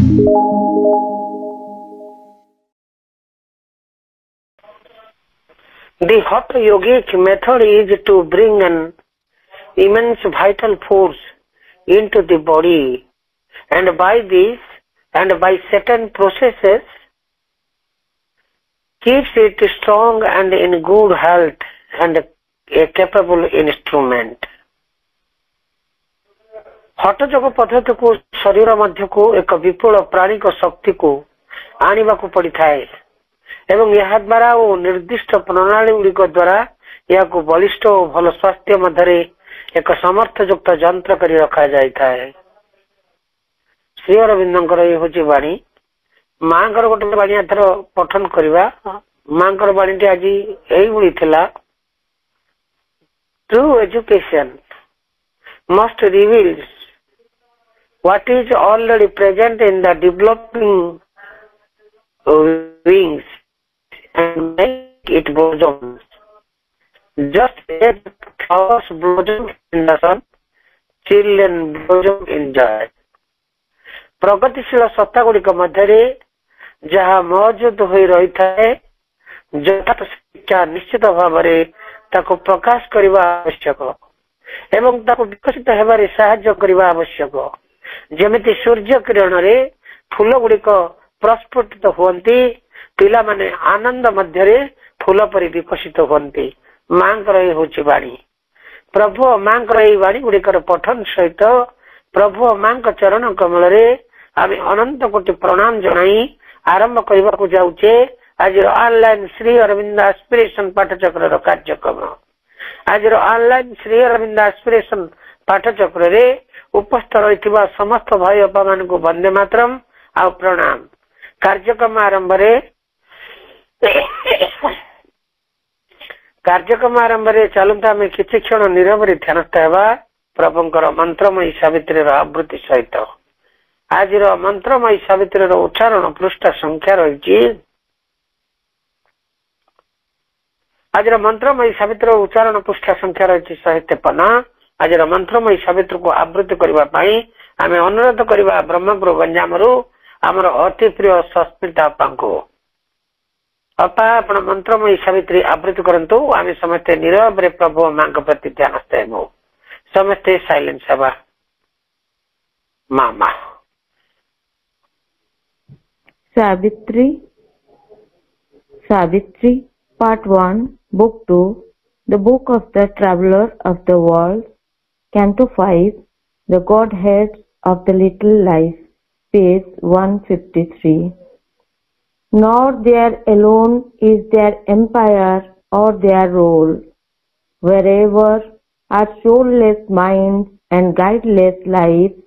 The hot yogic method is to bring an immense vital force into the body, and by this and by certain processes keeps it strong and in good health and a capable instrument. हठ जोग पद्धति को शरीर मध्य को एक विपुल प्राणिक शक्ति को आनिबा को पड़ी थाए एवं यह द्वारा वो निर्दिष्ट प्रणाली गुड़िक द्वारा यह को बलिष्ठ और भल स्वास्थ्य मध्य एक समर्थ युक्त जंत्र करी रखा जाय थाए। श्री अरविंदंकर ये होची वाणी मांकर गोटे वाणी एथर पठन करबा मांकर वाणी आज एई गुडी थिला true education must reveal what is already present in the developing wings and make it blossom. Just as flowers blossom in the sun, children blossom in joy. प्रगतिशील सत्ता गुड़िक मध्य जहाँ मौजूद हो रही है यथार्थ शिक्षा निश्चित भाव प्रकाश करने आवश्यक एवं ताको विकसित हेबारे साहाय्य करने आवश्यक। जेमिति सूर्य किरण रे फूल गुड़िक प्रस्फुटित हुअन्ति पिला माने आनंद मध्य फूल परि विकसित हुअन्ति। मांकर होची वाणी प्रभु मांकर एई वाणी गुड़िकर पठन सहित प्रभु मांक चरण कमल रे आमे अनंत कोटि प्रणाम जनाई आरंभ करबा को जाउचे आज ऑनलाइन श्री अरविंद एस्पिरेशन पाठचक्र कार्यक्रम। आज ऑनलाइन श्री अरविंद एस्पिरेशन पाठचक्र रे उपस्थित रही समस्त भाई बापा मान को वंदे मातरम आ प्रणाम। कार्यक्रम आरंभ रे चलता आम किसी क्षण नीरव ध्यानस्थ होगा प्रभुंकर मंत्रमयी सावित्री आवृत्ति सहित। आज मंत्रमयी सावित्री उच्चारण पृष्ठ संख्या रही आज मंत्रमयी सावित्री उच्चारण पृष्ठ संख्या रही 153। आज मंत्रमयी सावित्री को आवृत्ति करने आम अनुरोध करवा ब्रह्मपुर गंजाम आमर अति प्रिय सस्मिता अपा को अपा आपण मंत्रमयी सावित्री आवृत्ति करंतु आम समस्ते नीरव रे प्रभु मां प्रति ध्यानस्थ हेबो समस्ते साइलेंस हेबा मामा। Savitri Part 1 Book 2 The Book of the Traveler of the World Canto 5 The Godhead of the Little Life Page 153 Nor there alone is their empire or their role. Wherever are soulless minds and guideless lives,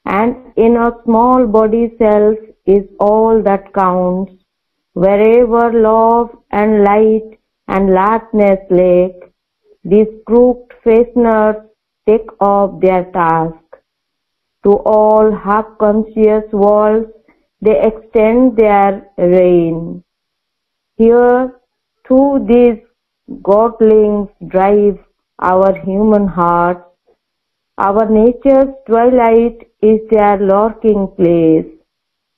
and in a small body self is all that counts. Wherever love and light and largeness lack, these crooked fasteners take up their task. To all half-conscious worlds they extend their reign. Here, through these godlings drive our human hearts. Our nature's twilight is their lurking place.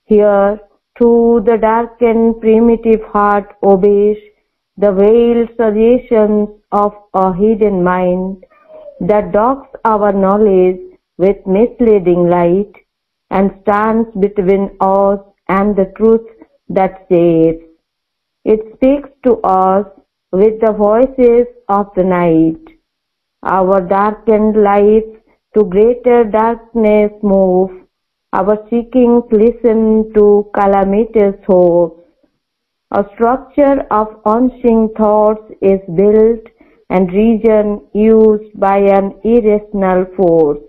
Here, too, the darkened primitive heart obeys the veiled suggestions of a hidden mind that docks our knowledge with misleading light and stands between us and the truth that saves. It speaks to us with the voices of the night. Our darkened lives to greater darkness move. Our seekings listen to calamitous hopes. A structure of unseen thoughts is built and reason used by an irrational force.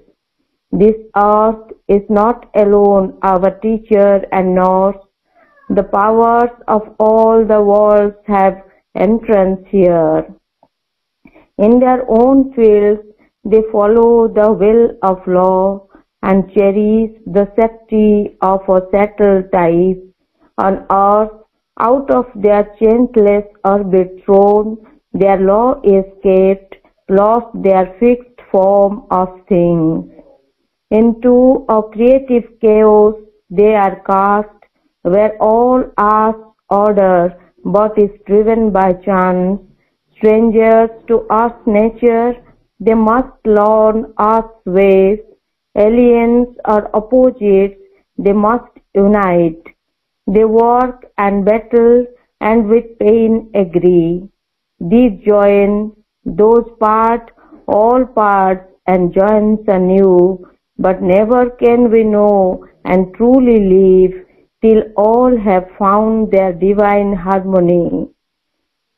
This earth is not alone our teacher and nurse. The powers of all the worlds have entrance here. In their own fields they follow the will of law and cherish the safety of a settled type. On earth, out of their changeless orbit thrown, their law is kept, lost their fixed form of things. Into a creative chaos, they are cast, where all asks order, but is driven by chance. Strangers to earth's nature, they must learn earth's ways. Aliens or opposites, they must unite. They work and battle and with pain agree. These join, those part, all parts and joins anew, but never can we know and truly live till all have found their divine harmony.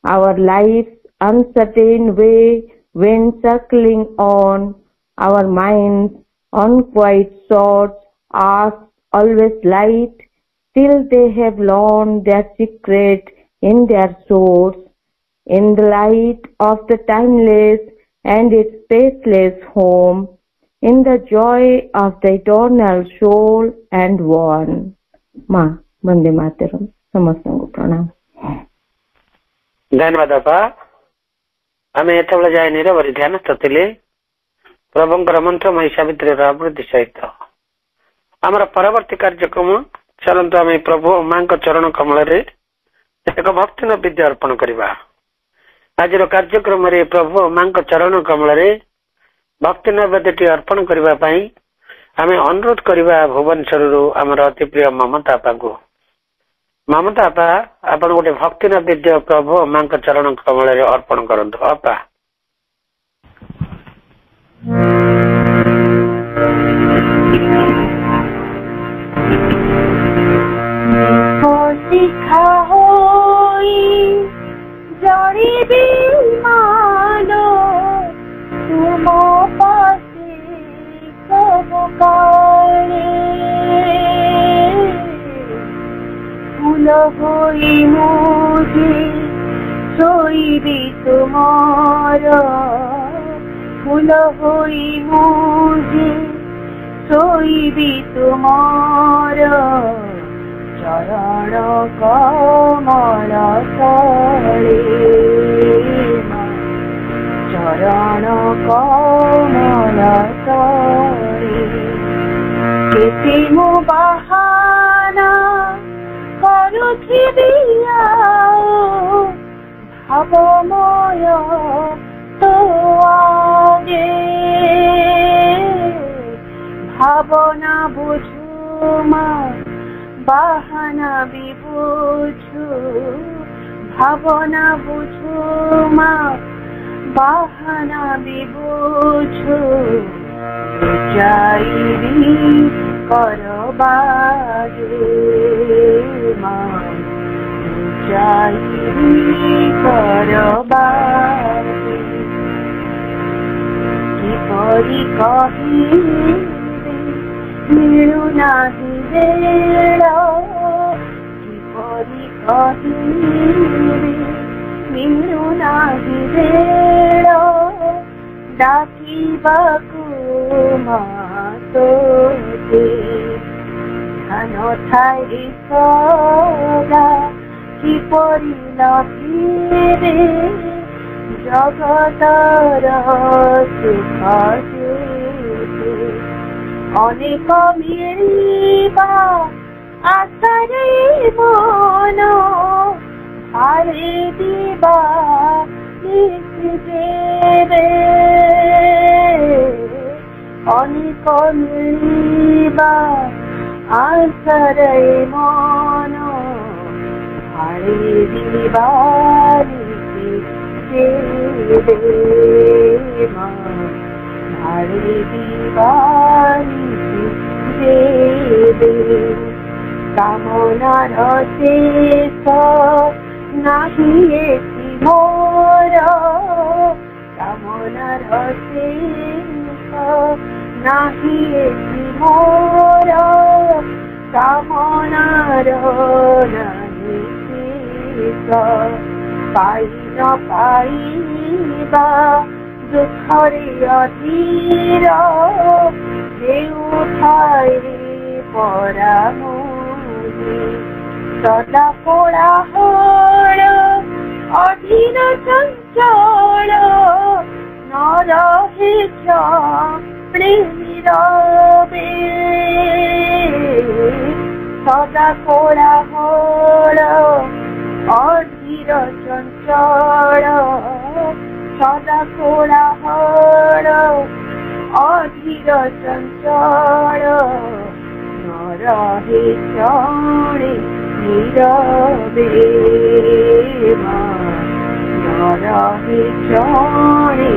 Our life's uncertain way went circling on, our minds unquiet thoughts ask always light, till they have learned their secret in their source, in the light of the timeless and its spaceless home, in the joy of the eternal soul and one. Ma, Vande Mataram. ସମସ୍ତଙ୍କୁ ପ୍ରଣାମ। ଧନ୍ୟବାଦ ବାପା। ଆମେ ଏତେବେଳେ ଯାଏ ନିରବରେ ଧ୍ୟାନସ୍ଥ ଥିଲେ ପ୍ରଭୁଙ୍କର ମନ୍ତ୍ରମୟୀ ସାବିତ୍ରୀର ଆବୃତ୍ତି ସହିତ। ଆମର ପରବର୍ତ୍ତୀ କାର୍ଯ୍ୟକ୍ରମ ଚାଲନ୍ତୁ ଆମେ ପ୍ରଭୁ ମାଙ୍କ ଚରଣ କମଳରେ ଏକ ଭକ୍ତି ନୈବେଦ୍ୟ ଅର୍ପଣ କରିବା। ଆଜିର କାର୍ଯ୍ୟକ୍ରମରେ ପ୍ରଭୁ ମାଙ୍କ ଚରଣ କମଳରେ ଭକ୍ତି ନୈବେଦ୍ୟଟି ଅର୍ପଣ କରିବା ପାଇଁ ଆମେ ଅନୁରୋଧ କରିବା ଭୁବନେଶ୍ୱରରୁ ଆମର ଅତି ପ୍ରିୟ ମମତା ଆପାଙ୍କୁ। ମମତା ଆପା, ଆପଣ ଗୋଟେ ଭକ୍ତି ନୈବେଦ୍ୟ ପ୍ରଭୁ ମାଙ୍କ ଚରଣ କମଳରେ ଅର୍ପଣ କରନ୍ତୁ। ଆପା শিখা হই জড়িবি মানো তুম পাশে কবু কারে ফুল হই মুঝে শোইবি তোমার ফুল হই মুঝে শোইবি তোমার চরণ কমল তলে চরণ কমল তলে কেতে মো বাহানা କରୁଥିବି ଭାବମୟ ତୋ ଆଗେ ଭାବନା ବୁଝୁ ମା বাহানা বিবুঝু ভাবনা বুঝু মা বাহানা বিবুঝু চাইবি করবাগে মা চাইবি করবাগে কিপরি কহিবি মিলুনাহি বেড় কিপরি কহিবি মিলুনাহি বেড় ডাকিବାକୁ মাতোতে ধান ঠাই সদা কিপରି ଲଭିବେ জগতর সুখ যেতে অনেক মিଳିବା আশারে মন হারে দিবা দেবে অনেক মিଳିବା আশারে মন হারে দিবা দেবে মা হারে দিবানি দেবে কামনার শেষ নাহি এটি মোর কামনার শেষ নাহি এটি মোর কামনার নাহি শেষ পাই ন পাইবা দুঃখরে অধীর দেউঠাই পরামুনি সদা কোলাহল অধীর চঞ্চল নরহে নীরবে সদা কোলাহল অধীর চঞ্চল সদা কোলাহল অধীর চঞ্চল নরহে চড়ে নীরবে নরহে চড়ে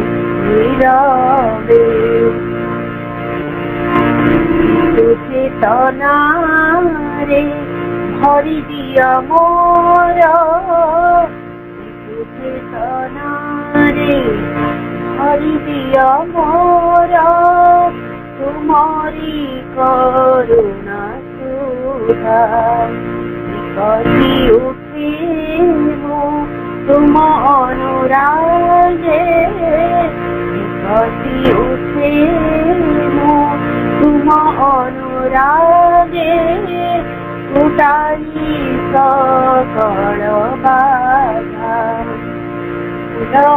নীরবে চেতনারে ভরি দিয়া মোর চেতনারে ভরি দিয়া মোর তোমারি করুণা সুধা করি উঠে তুম অনুরাগে করি উঠে তুম অনুরাগে উঠাই সকল বাধা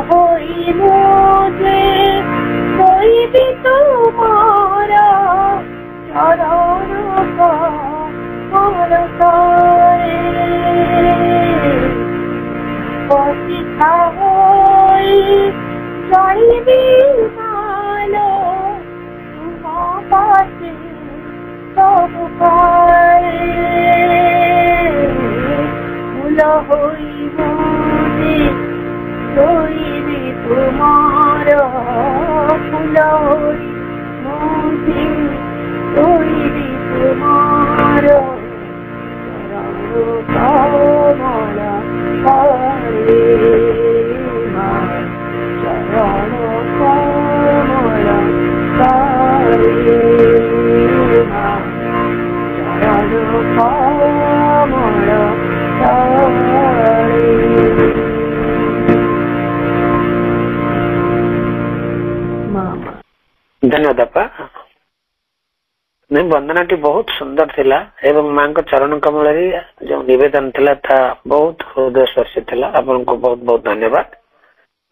হইব যে হইবি তোমার চরণ কমলতলে পতিতা হই যাইবি মালো তুম পাশে সবু পায়ে ফুল হইব যে হইবি তোমার ফুল হইব যে হইবি তোমার চরণ কমল চরণ কমল চরণ কমল धन्यवाद अपा वंदनाटी बहुत सुंदर थिला एवं मां को चरण कमल जो निवेदन थिला था बहुत हृदय स्पर्शी थिला। आपन को बहुत बहुत धन्यवाद।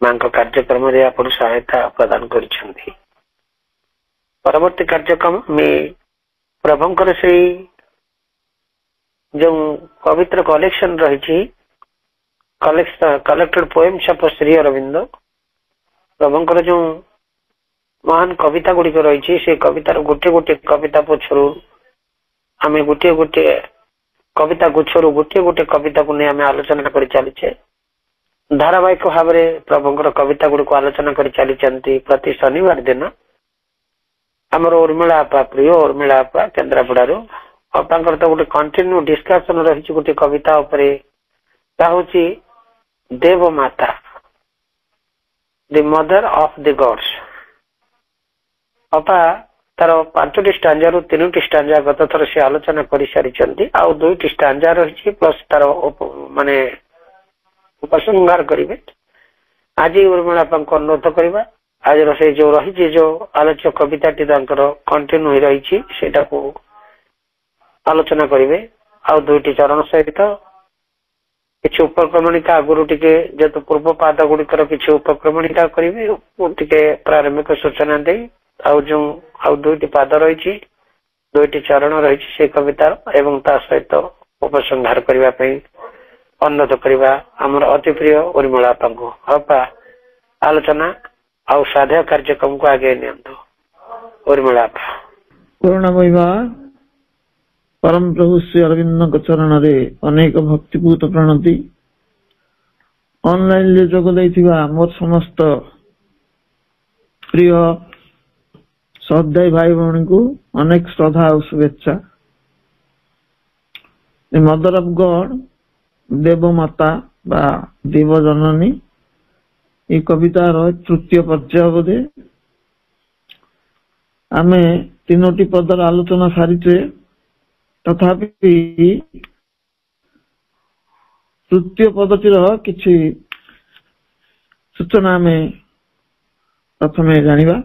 मां को कार्यक्रम रे आपन सहायता प्रदान करिसेंती। परवर्ती कार्यक्रम में प्रभुंकर से जो पवित्र कलेक्शन रही collected poems of Sri Aurobindo प्रभुंकर जो महान कविता गुड़िक रही से कवितार गोटे गोटे कविता पछरु आम गोटे गोटे कविता गुच्छरु गोटे गोटे कविता को नहीं आम आलोचना कर चलीचे। धारावाहिक भाव में प्रभुंकर कविता गुड़िक आलोचना कर चली प्रति शनिवार दिन आमर उर्मिला आपा प्रिय उर्मिला आपा केन्द्रापड़ारू तो गोटे कंटिन्यू डिस्कशन रही गोटे कविता हूँ देव माता the mother of the gods. अपा तार 5टी स्टांजा रु 3टी स्टांजा गत थर से आलोचना कर सारी आउ 2टी स्टांजा रही प्लस तार माने उपसंहार करेंगे। आज उर्मिला आपा को अनुरोध करवा आज से जो रही जो आलोच्य कविताटी कंटिन्यू रही आलोचना करेंगे। आउ 2टी चरण सहित किसी उपक्रमणिका आगुरी टे जेतु पूर्व पाद गुड़िकर किसी उपक्रमणिका करेंगे टे प्रारंभिक सूचना दे आउ 2टी पाद रही 2टी चरण रही से कवितार एवं ता सहित उपसंहार करने अनुरोध करवा आमर अति प्रिय उर्मिला आपा को अपा आलोचना आउ साध्य कार्यक्रम को आगे नियंतु। उर्मिला आपा करुणामयी परम प्रभु श्री अरविंद चरण रे अनेक भक्तिपूत प्रणति ऑनलाइन ले जोग दैथिबा मोर समस्त प्रिय श्रद्धाई भाई भौणी को अनेक श्रद्धा और शुभेच्छा। मदर ऑफ गॉड देव माता बा देव जननी ये कवितार तृतीय पर्याय बोधे आमे 3टी पदर आलोचना सारीचे तथापि तृतीय पदटीर किछि सूचना आमे प्रथमे जानिबा।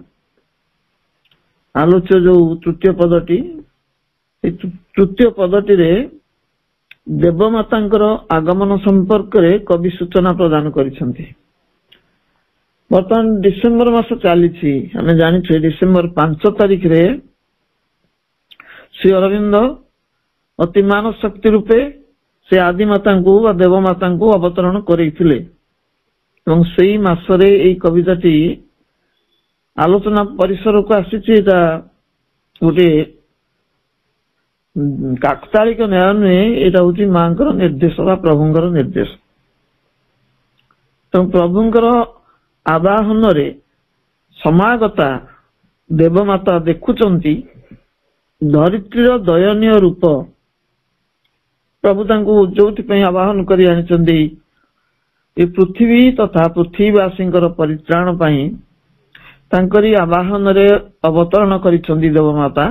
आलोच्य जो तृतीय पदटी तृतीय पदटी रे देवमातांकर आगमन संपर्क रे कवि सूचना प्रदान करिसेंती। बर्तमान डिसेम्बर मास चली आम जानी डिसेम्बर 5 तारिख रे श्री अरविंद ଅତିମାନ ଶକ୍ତି ରୂପେ ସେ ଆଦିମାତାଙ୍କୁ ବା ଦେବମାତାଙ୍କୁ ଅବତରଣ କରିଥିଲେ। ଏବଂ ସେଇ ମାସରେ ଏଇ କବିତାଟି ଆଲୋଚନା ପରିସରକୁ ଆସିଛି। ଏଇଟା ଗୋଟେ କାକତାଳିକ ନ୍ୟାୟ ନୁହେଁ, ଏଇଟା ହଉଛି ମାଙ୍କର ନିର୍ଦ୍ଦେଶ ବା ପ୍ରଭୁଙ୍କର ନିର୍ଦ୍ଦେଶ। ତେଣୁ ପ୍ରଭୁଙ୍କର ଆବାହନରେ ସମାଗତା ଦେବମାତା ଦେଖୁଛନ୍ତି ଧରିତ୍ରୀର ଦୟନୀୟ ରୂପ। ପ୍ରଭୁ ତାଙ୍କୁ ଯୋଉଥିପାଇଁ ଆବାହନ କରି ଆଣିଛନ୍ତି ଏ ପୃଥିବୀ ତଥା ପୃଥିବୀବାସୀଙ୍କର ପରିତ୍ରାଣ ପାଇଁ ତାଙ୍କରି ଆବାହନରେ ଅବତରଣ କରିଛନ୍ତି ଦେବମାତା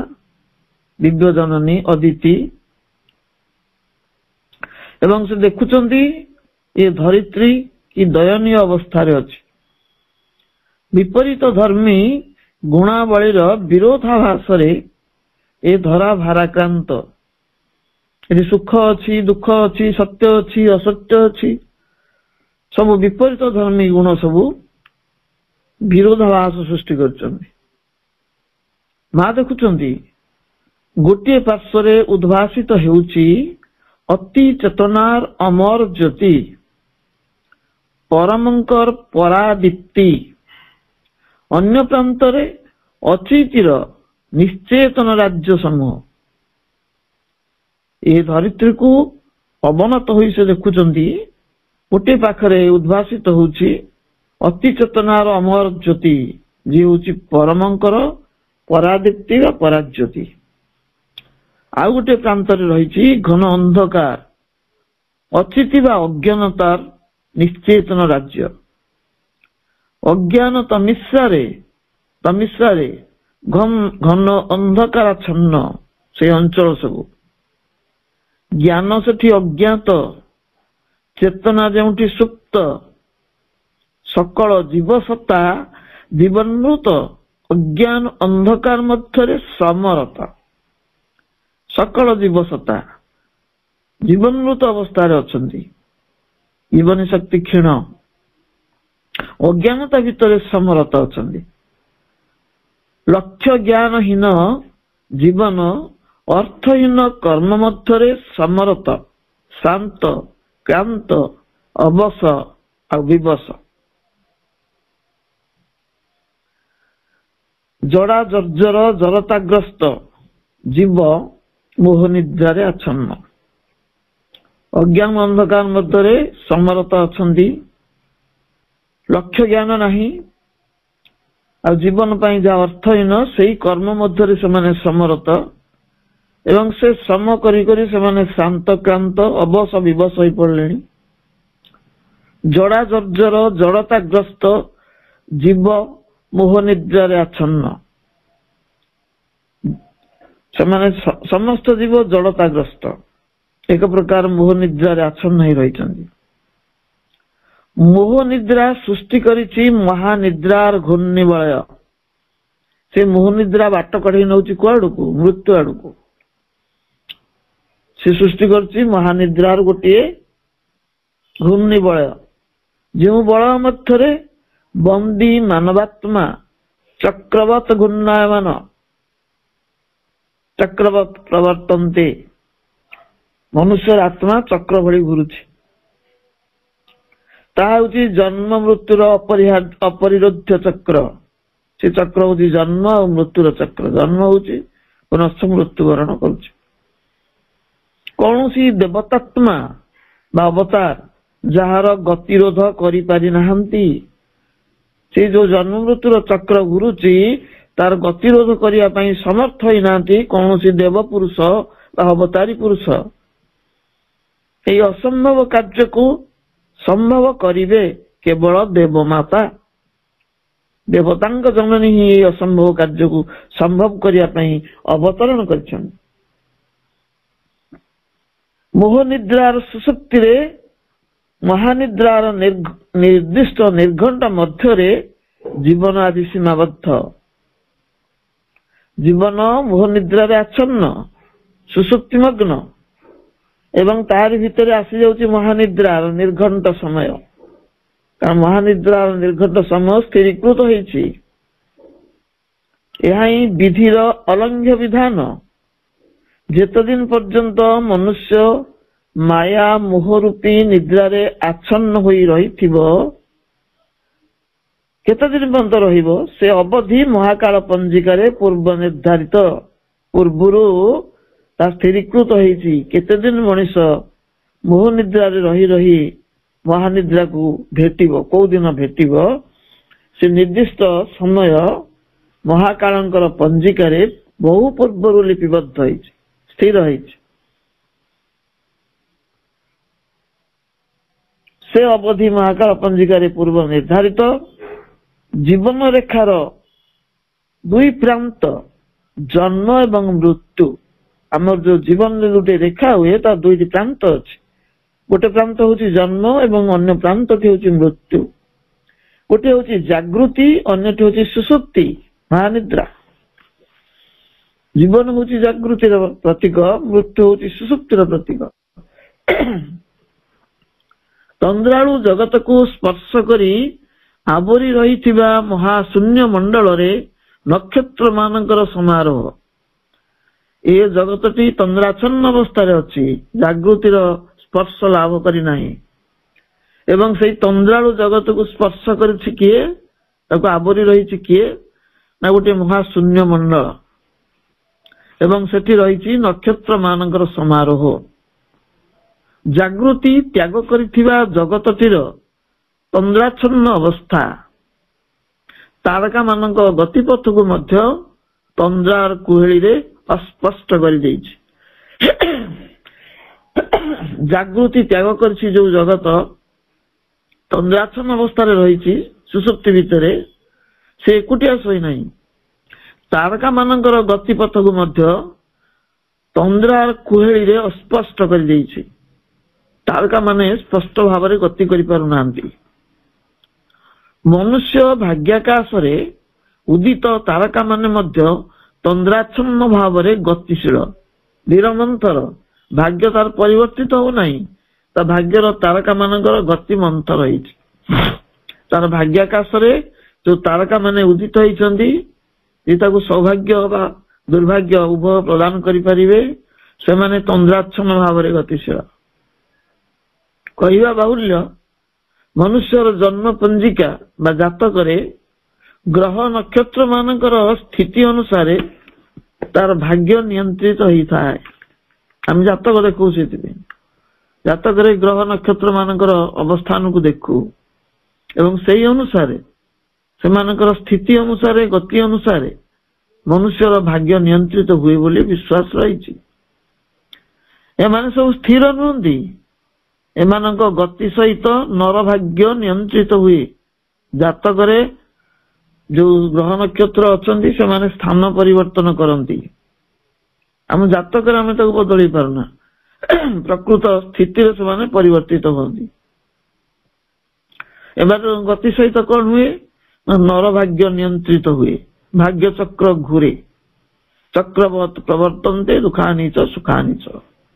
ଦିବ୍ୟ ଜନନୀ ଅଦିତି। ଏବଂ ସେ ଦେଖୁଛନ୍ତି ଏ ଧରିତ୍ରୀ କି ଦୟନୀୟ ଅବସ୍ଥାରେ ଅଛି। ବିପରୀତ ଧର୍ମୀ ଗୁଣାବଳୀର ବିରୋଧାଭାସରେ ଏ ଧରା ଭାରାକ୍ରାନ୍ତ। ଏଠି ସୁଖ ଅଛି, ଦୁଃଖ ଅଛି, ସତ୍ୟ ଅଛି, ଅସତ୍ୟ ଅଛି, ସବୁ ବିପରୀତ ଧର୍ମୀ ଗୁଣ ସବୁ ବିରୋଧାଭାସ ସୃଷ୍ଟି କରିଛନ୍ତି। ମା ଦେଖୁଛନ୍ତି ଗୋଟିଏ ପାର୍ଶ୍ୱରେ ଉଦ୍ଭାସିତ ହେଉଛି ଅତି ଚେତନାର ଅମର ଜ୍ୟୋତି, ପରମଙ୍କର ପରାଦୀପ୍ତି, ଅନ୍ୟ ପ୍ରାନ୍ତରେ ଅଚିତିର ନିଶ୍ଚେତନ ରାଜ୍ୟ ସମୂହ। ଏ ଧରିତ୍ରୀକୁ ଅବନତ ହୋଇ ସେ ଦେଖୁଛନ୍ତି ଗୋଟିଏ ପାଖରେ ଉଦ୍ଭାସିତ ହେଉଛି ଅତି ଚେତନାର ଅମର ଜ୍ୟୋତି, ଯିଏ ହେଉଛି ପରମଙ୍କର ପରାଦୀପ୍ତି ବା ପରାଜ୍ୟୋତି। ଆଉ ଗୋଟିଏ ପ୍ରାନ୍ତରେ ରହିଛି ଘନ ଅନ୍ଧକାର, ଅଚିତି ବା ଅଜ୍ଞାନତାର ନିଶ୍ଚେତନ ରାଜ୍ୟ। ଅଜ୍ଞାନ ତମିଶ୍ରାରେ ଘନ ଅନ୍ଧକାରାଚ୍ଛନ୍ନ ସେ ଅଞ୍ଚଳ ସବୁ। ଜ୍ଞାନ ସେଠି ଅଜ୍ଞାତ, ଚେତନା ଯେଉଁଠି ସୁପ୍ତ, ସକଳ ଜୀବସତ୍ତା ଜୀବନ୍ମୃତ ଅଜ୍ଞାନ ଅନ୍ଧକାର ମଧ୍ୟରେ ସମରତ। ସକଳ ଜୀବସତ୍ତା ଜୀବନ୍ମୃତ ଅବସ୍ଥାରେ ଅଛନ୍ତି, ଜୀବନୀ ଶକ୍ତି କ୍ଷୀଣ, ଅଜ୍ଞାନତା ଭିତରେ ସମରତ ଅଛନ୍ତି। ଲକ୍ଷ୍ୟ ଜ୍ଞାନହୀନ ଜୀବନ ଅର୍ଥହୀନ କର୍ମ ମଧ୍ୟରେ ସମରତ, ଶାନ୍ତ, କ୍ଳାନ୍ତ, ଅବଶ ଆଉ ବିବଶ। ଜଡ଼ା ଜର୍ଜର ଜରତାଗ୍ରସ୍ତ ଜୀବ ମୋହନିଦ୍ରାରେ ଆଚ୍ଛନ୍ନ। ଅଜ୍ଞାନ ଅନ୍ଧକାର ମଧ୍ୟରେ ସମରତ ଅଛନ୍ତି, ଲକ୍ଷ୍ୟ ଜ୍ଞାନ ନାହିଁ, ଆଉ ଜୀବନ ପାଇଁ ଯାହା ଅର୍ଥହୀନ ସେଇ କର୍ମ ମଧ୍ୟରେ ସେମାନେ ସମରତ। ଏବଂ ସେ ଶ୍ରମ କରି କରି ସେମାନେ ଶାନ୍ତ, କ୍ଳାନ୍ତ, ଅବଶ, ବିବଶ ହୋଇ ପଡ଼ିଲେଣି। ଜଡ଼ା ଜର୍ଜର ଜଡ଼ତାଗ୍ରସ୍ତ ଜୀବ ମୋହନିଦ୍ରାରେ ଆଚ୍ଛନ୍ନ। ସେମାନେ ସମସ୍ତ ଜୀବ ଜଡ଼ତାଗ୍ରସ୍ତ, ଏକ ପ୍ରକାର ମୋହନିଦ୍ରାରେ ଆଚ୍ଛନ୍ନ ହୋଇ ରହିଛନ୍ତି। ମୋହନିଦ୍ରା ସୃଷ୍ଟି କରିଛି ମହାନିଦ୍ରାର ଘୂର୍ଣ୍ଣିବଳୟ। ସେ ମୋହନିଦ୍ରା ବାଟ କଢେଇ ନେଉଛି କୁଆଡକୁ? ମୃତ୍ୟୁ ଆଡକୁ। ସେ ସୃଷ୍ଟି କରିଛି ମହାନିଦ୍ରାର ଗୋଟିଏ ଘୂର୍ଣ୍ଣିବଳୟ, ଯେଉଁ ବଳୟ ମଧ୍ୟରେ ବନ୍ଦୀ ମାନବାତ୍ମା ଚକ୍ରବତ ଘୂର୍ଣ୍ଣାୟମାନ ଚକ୍ରବତ ପ୍ରବର୍ତ୍ତନ୍ତେ। ମନୁଷ୍ୟର ଆତ୍ମା ଚକ୍ର ଭଳି ଘୁରୁଛି। ତାହା ହେଉଛି ଜନ୍ମ ମୃତ୍ୟୁର ଅପରିରୋଧ୍ୟ ଚକ୍ର। ସେ ଚକ୍ର ହେଉଛି ଜନ୍ମ ଆଉ ମୃତ୍ୟୁର ଚକ୍ର। ଜନ୍ମ ହେଉଛି ପୁନଶ୍ଚ ମୃତ୍ୟୁବରଣ କରୁଛି। କୌଣସି ଦେବତାତ୍ମା ବା ଅବତାର ଯାହାର ଗତିରୋଧ କରିପାରି ନାହାନ୍ତି, ସେ ଯୋଉ ଜନ୍ମ ମୃତ୍ୟୁର ଚକ୍ର ଘୁରୁଛି ତାର ଗତିରୋଧ କରିବା ପାଇଁ ସମର୍ଥ ହୋଇନାହାନ୍ତି କୌଣସି ଦେବ ପୁରୁଷ ବା ଅବତାରୀ ପୁରୁଷ। ଏହି ଅସମ୍ଭବ କାର୍ଯ୍ୟକୁ ସମ୍ଭବ କରିବେ କେବଳ ଦେବମାତା। ଦେବତାଙ୍କ ଜନନୀ ହିଁ ଏହି ଅସମ୍ଭବ କାର୍ଯ୍ୟକୁ ସମ୍ଭବ କରିବା ପାଇଁ ଅବତରଣ କରିଛନ୍ତି। ମୋହନିଦ୍ରାର ସୁଶକ୍ତିରେ ମହାନିଦ୍ରାର ନିର୍ଦ୍ଦିଷ୍ଟ ନିର୍ଘଣ୍ଟ ମଧ୍ୟରେ ଜୀବନ ଆଜି ସୀମାବଦ୍ଧ। ଜୀବନ ମୋହନିଦ୍ରାରେ ଆଚ୍ଛନ୍ନ, ସୁଷୁପ୍ତିମଗ୍ନ, ଏବଂ ତାରି ଭିତରେ ଆସିଯାଉଛି ମହାନିଦ୍ରାର ନିର୍ଘଣ୍ଟ ସମୟ। କାରଣ ମହାନିଦ୍ରାର ନିର୍ଘଣ୍ଟ ସମୟ ସ୍ଥିରୀକୃତ ହେଇଛି। ଏହା ହିଁ ବିଧିର ଅଲଙ୍ଘ୍ୟ ବିଧାନ। ଯେତେଦିନ ପର୍ଯ୍ୟନ୍ତ ମନୁଷ୍ୟ ମାୟା ମୋହରୂପୀ ନିଦ୍ରାରେ ଆଚ୍ଛନ୍ନ ହୋଇ ରହିଥିବ, କେତେଦିନ ପର୍ଯ୍ୟନ୍ତ ରହିବ? ସେ ଅବଧି ମହାକାଳ ପଞ୍ଜିକାରେ ପୂର୍ବ ନିର୍ଦ୍ଧାରିତ ପୂର୍ବରୁ ତା ସ୍ଥିରୀକୃତ ହେଇଛି। କେତେଦିନ ମଣିଷ ମୋହ ନିଦ୍ରାରେ ରହି ରହି ମହାନିଦ୍ରାକୁ ଭେଟିବ, କୋଉ ଦିନ ଭେଟିବ, ସେ ନିର୍ଦ୍ଦିଷ୍ଟ ସମୟ ମହାକାଳଙ୍କର ପଞ୍ଜିକାରେ ବହୁ ପୂର୍ବରୁ ଲିପିବଦ୍ଧ ହେଇଛି, ସ୍ଥିର ହେଇଛି। ସେ ଅବଧି ମହାକାଳ ପଞ୍ଜିକାରେ ପୂର୍ବ ନିର୍ଦ୍ଧାରିତ। ଜୀବନ ରେଖାର ଦୁଇ ପ୍ରାନ୍ତ ଜନ୍ମ ଏବଂ ମୃତ୍ୟୁ। ଆମର ଯୋଉ ଜୀବନରେ ଗୋଟେ ରେଖା ହୁଏ ତା ଦୁଇଟି ପ୍ରାନ୍ତ ଅଛି। ଗୋଟେ ପ୍ରାନ୍ତ ହଉଛି ଜନ୍ମ ଏବଂ ଅନ୍ୟ ପ୍ରାନ୍ତଟି ହଉଛି ମୃତ୍ୟୁ। ଗୋଟେ ହଉଛି ଜାଗୃତି, ଅନ୍ୟଟି ହଉଛି ସୁଷୁପ୍ତି, ମହାନିଦ୍ରା। ଜୀବନ ହଉଛି ଜାଗୃତିର ପ୍ରତୀକ, ମୃତ୍ୟୁ ହଉଛି ସୁଷୁପ୍ତିର ପ୍ରତୀକ। ତନ୍ଦ୍ରାଳୁ ଜଗତକୁ ସ୍ପର୍ଶ କରି ଆବରି ରହିଥିବା ମହାଶୂନ୍ୟ ମଣ୍ଡଳରେ ନକ୍ଷତ୍ର ମାନଙ୍କର ସମାରୋହ। ଏ ଜଗତଟି ତନ୍ଦ୍ରାଚ୍ଛନ୍ନ ଅବସ୍ଥାରେ ଅଛି, ଜାଗୃତିର ସ୍ପର୍ଶ ଲାଭ କରିନାହିଁ। ଏବଂ ସେଇ ତନ୍ଦ୍ରାଳୁ ଜଗତକୁ ସ୍ପର୍ଶ କରିଛି କିଏ? ତାକୁ ଆବରି ରହିଛି କିଏ? ନା ଗୋଟେ ମହାଶୂନ୍ୟ ମଣ୍ଡଳ, ଏବଂ ସେଠି ରହିଛି ନକ୍ଷତ୍ର ମାନଙ୍କର ସମାରୋହ। ଜାଗୃତି ତ୍ୟାଗ କରିଥିବା ଜଗତଟିର ତନ୍ଦ୍ରାଚ୍ଛନ୍ନ ଅବସ୍ଥା ତାରକା ମାନଙ୍କ ଗତିପଥକୁ ମଧ୍ୟ ତନ୍ଦ୍ରାର କୁହେଳିରେ ଅସ୍ପଷ୍ଟ କରିଦେଇଛି। ଜାଗୃତି ତ୍ୟାଗ କରିଛି ଯୋଉ ଜଗତ ତନ୍ଦ୍ରାଚ୍ଛନ୍ନ ଅବସ୍ଥାରେ ରହିଛି ସୁଷୁପ୍ତି ଭିତରେ, ସେ ଏକୁଟିଆ ଶୋଇନାହିଁ। ତାରକା ମାନଙ୍କର ଗତିପଥକୁ ମଧ୍ୟ ତନ୍ଦ୍ରାର କୁହେଳିରେ ଅସ୍ପଷ୍ଟ କରିଦେଇଛି। ତାରକା ମାନେ ସ୍ପଷ୍ଟ ଭାବରେ ଗତି କରିପାରୁନାହାନ୍ତି। ମନୁଷ୍ୟ ଭାଗ୍ୟାକାଶରେ ଉଦିତ ତାରକା ମାନେ ମଧ୍ୟ ତନ୍ଦ୍ରାଚ୍ଛନ୍ନ ଭାବରେ ଗତିଶୀଳ, ନିରମନ୍ଥର। ଭାଗ୍ୟ ତାର ପରିବର୍ତ୍ତିତ ହଉନାହିଁ, ତା ଭାଗ୍ୟର ତାରକା ମାନଙ୍କର ଗତି ମନ୍ଥର ହେଇଛି। ତାର ଭାଗ୍ୟାକାଶରେ ଯୋଉ ତାରକା ମାନେ ଉଦିତ ହେଇଛନ୍ତି, ଯେ ତାକୁ ସୌଭାଗ୍ୟ ବା ଦୁର୍ଭାଗ୍ୟ ଉଭୟ ପ୍ରଦାନ କରିପାରିବେ, ସେମାନେ ତନ୍ଦ୍ରାଚ୍ଛନ୍ନ ଭାବରେ ଗତିଶୀଳ। କହିବା ବାହୁଲ୍ୟ, ମନୁଷ୍ୟର ଜନ୍ମ ପଞ୍ଜିକା ବା ଜାତକରେ ଗ୍ରହ ନକ୍ଷତ୍ର ମାନଙ୍କର ସ୍ଥିତି ଅନୁସାରେ ତାର ଭାଗ୍ୟ ନିୟନ୍ତ୍ରିତ ହେଇଥାଏ। ଆମେ ଜାତକ ଦେଖୁ, ସେଥିପାଇଁ ଜାତକରେ ଗ୍ରହ ନକ୍ଷତ୍ର ମାନଙ୍କର ଅବସ୍ଥାନକୁ ଦେଖୁ ଏବଂ ସେଇ ଅନୁସାରେ ସେମାନଙ୍କର ସ୍ଥିତି ଅନୁସାରେ, ଗତି ଅନୁସାରେ ମନୁଷ୍ୟର ଭାଗ୍ୟ ନିୟନ୍ତ୍ରିତ ହୁଏ ବୋଲି ବିଶ୍ୱାସ ରହିଛି। ଏମାନେ ସବୁ ସ୍ଥିର ନୁହନ୍ତି, ଏମାନଙ୍କ ଗତି ସହିତ ନର ଭାଗ୍ୟ ନିୟନ୍ତ୍ରିତ ହୁଏ। ଜାତକରେ ଯୋଉ ଗ୍ରହ ନକ୍ଷତ୍ର ଅଛନ୍ତି ସେମାନେ ସ୍ଥାନ ପରିବର୍ତ୍ତନ କରନ୍ତି। ଆମ ଜାତକରେ ଆମେ ତାକୁ ବଦଳେଇ ପାରୁନା, ପ୍ରକୃତ ସ୍ଥିତିରେ ସେମାନେ ପରିବର୍ତ୍ତିତ ହୁଅନ୍ତି। ଏବାର ଗତି ସହିତ କଣ ହୁଏ? ନର ଭାଗ୍ୟ ନିୟନ୍ତ୍ରିତ ହୁଏ, ଭାଗ୍ୟ ଚକ୍ର ଘୁରେ। ଚକ୍ରବତ୍ ପ୍ରବର୍ତ୍ତନ୍ତେ ଦୁଃଖାନିଚ ସୁଖାନିଚ।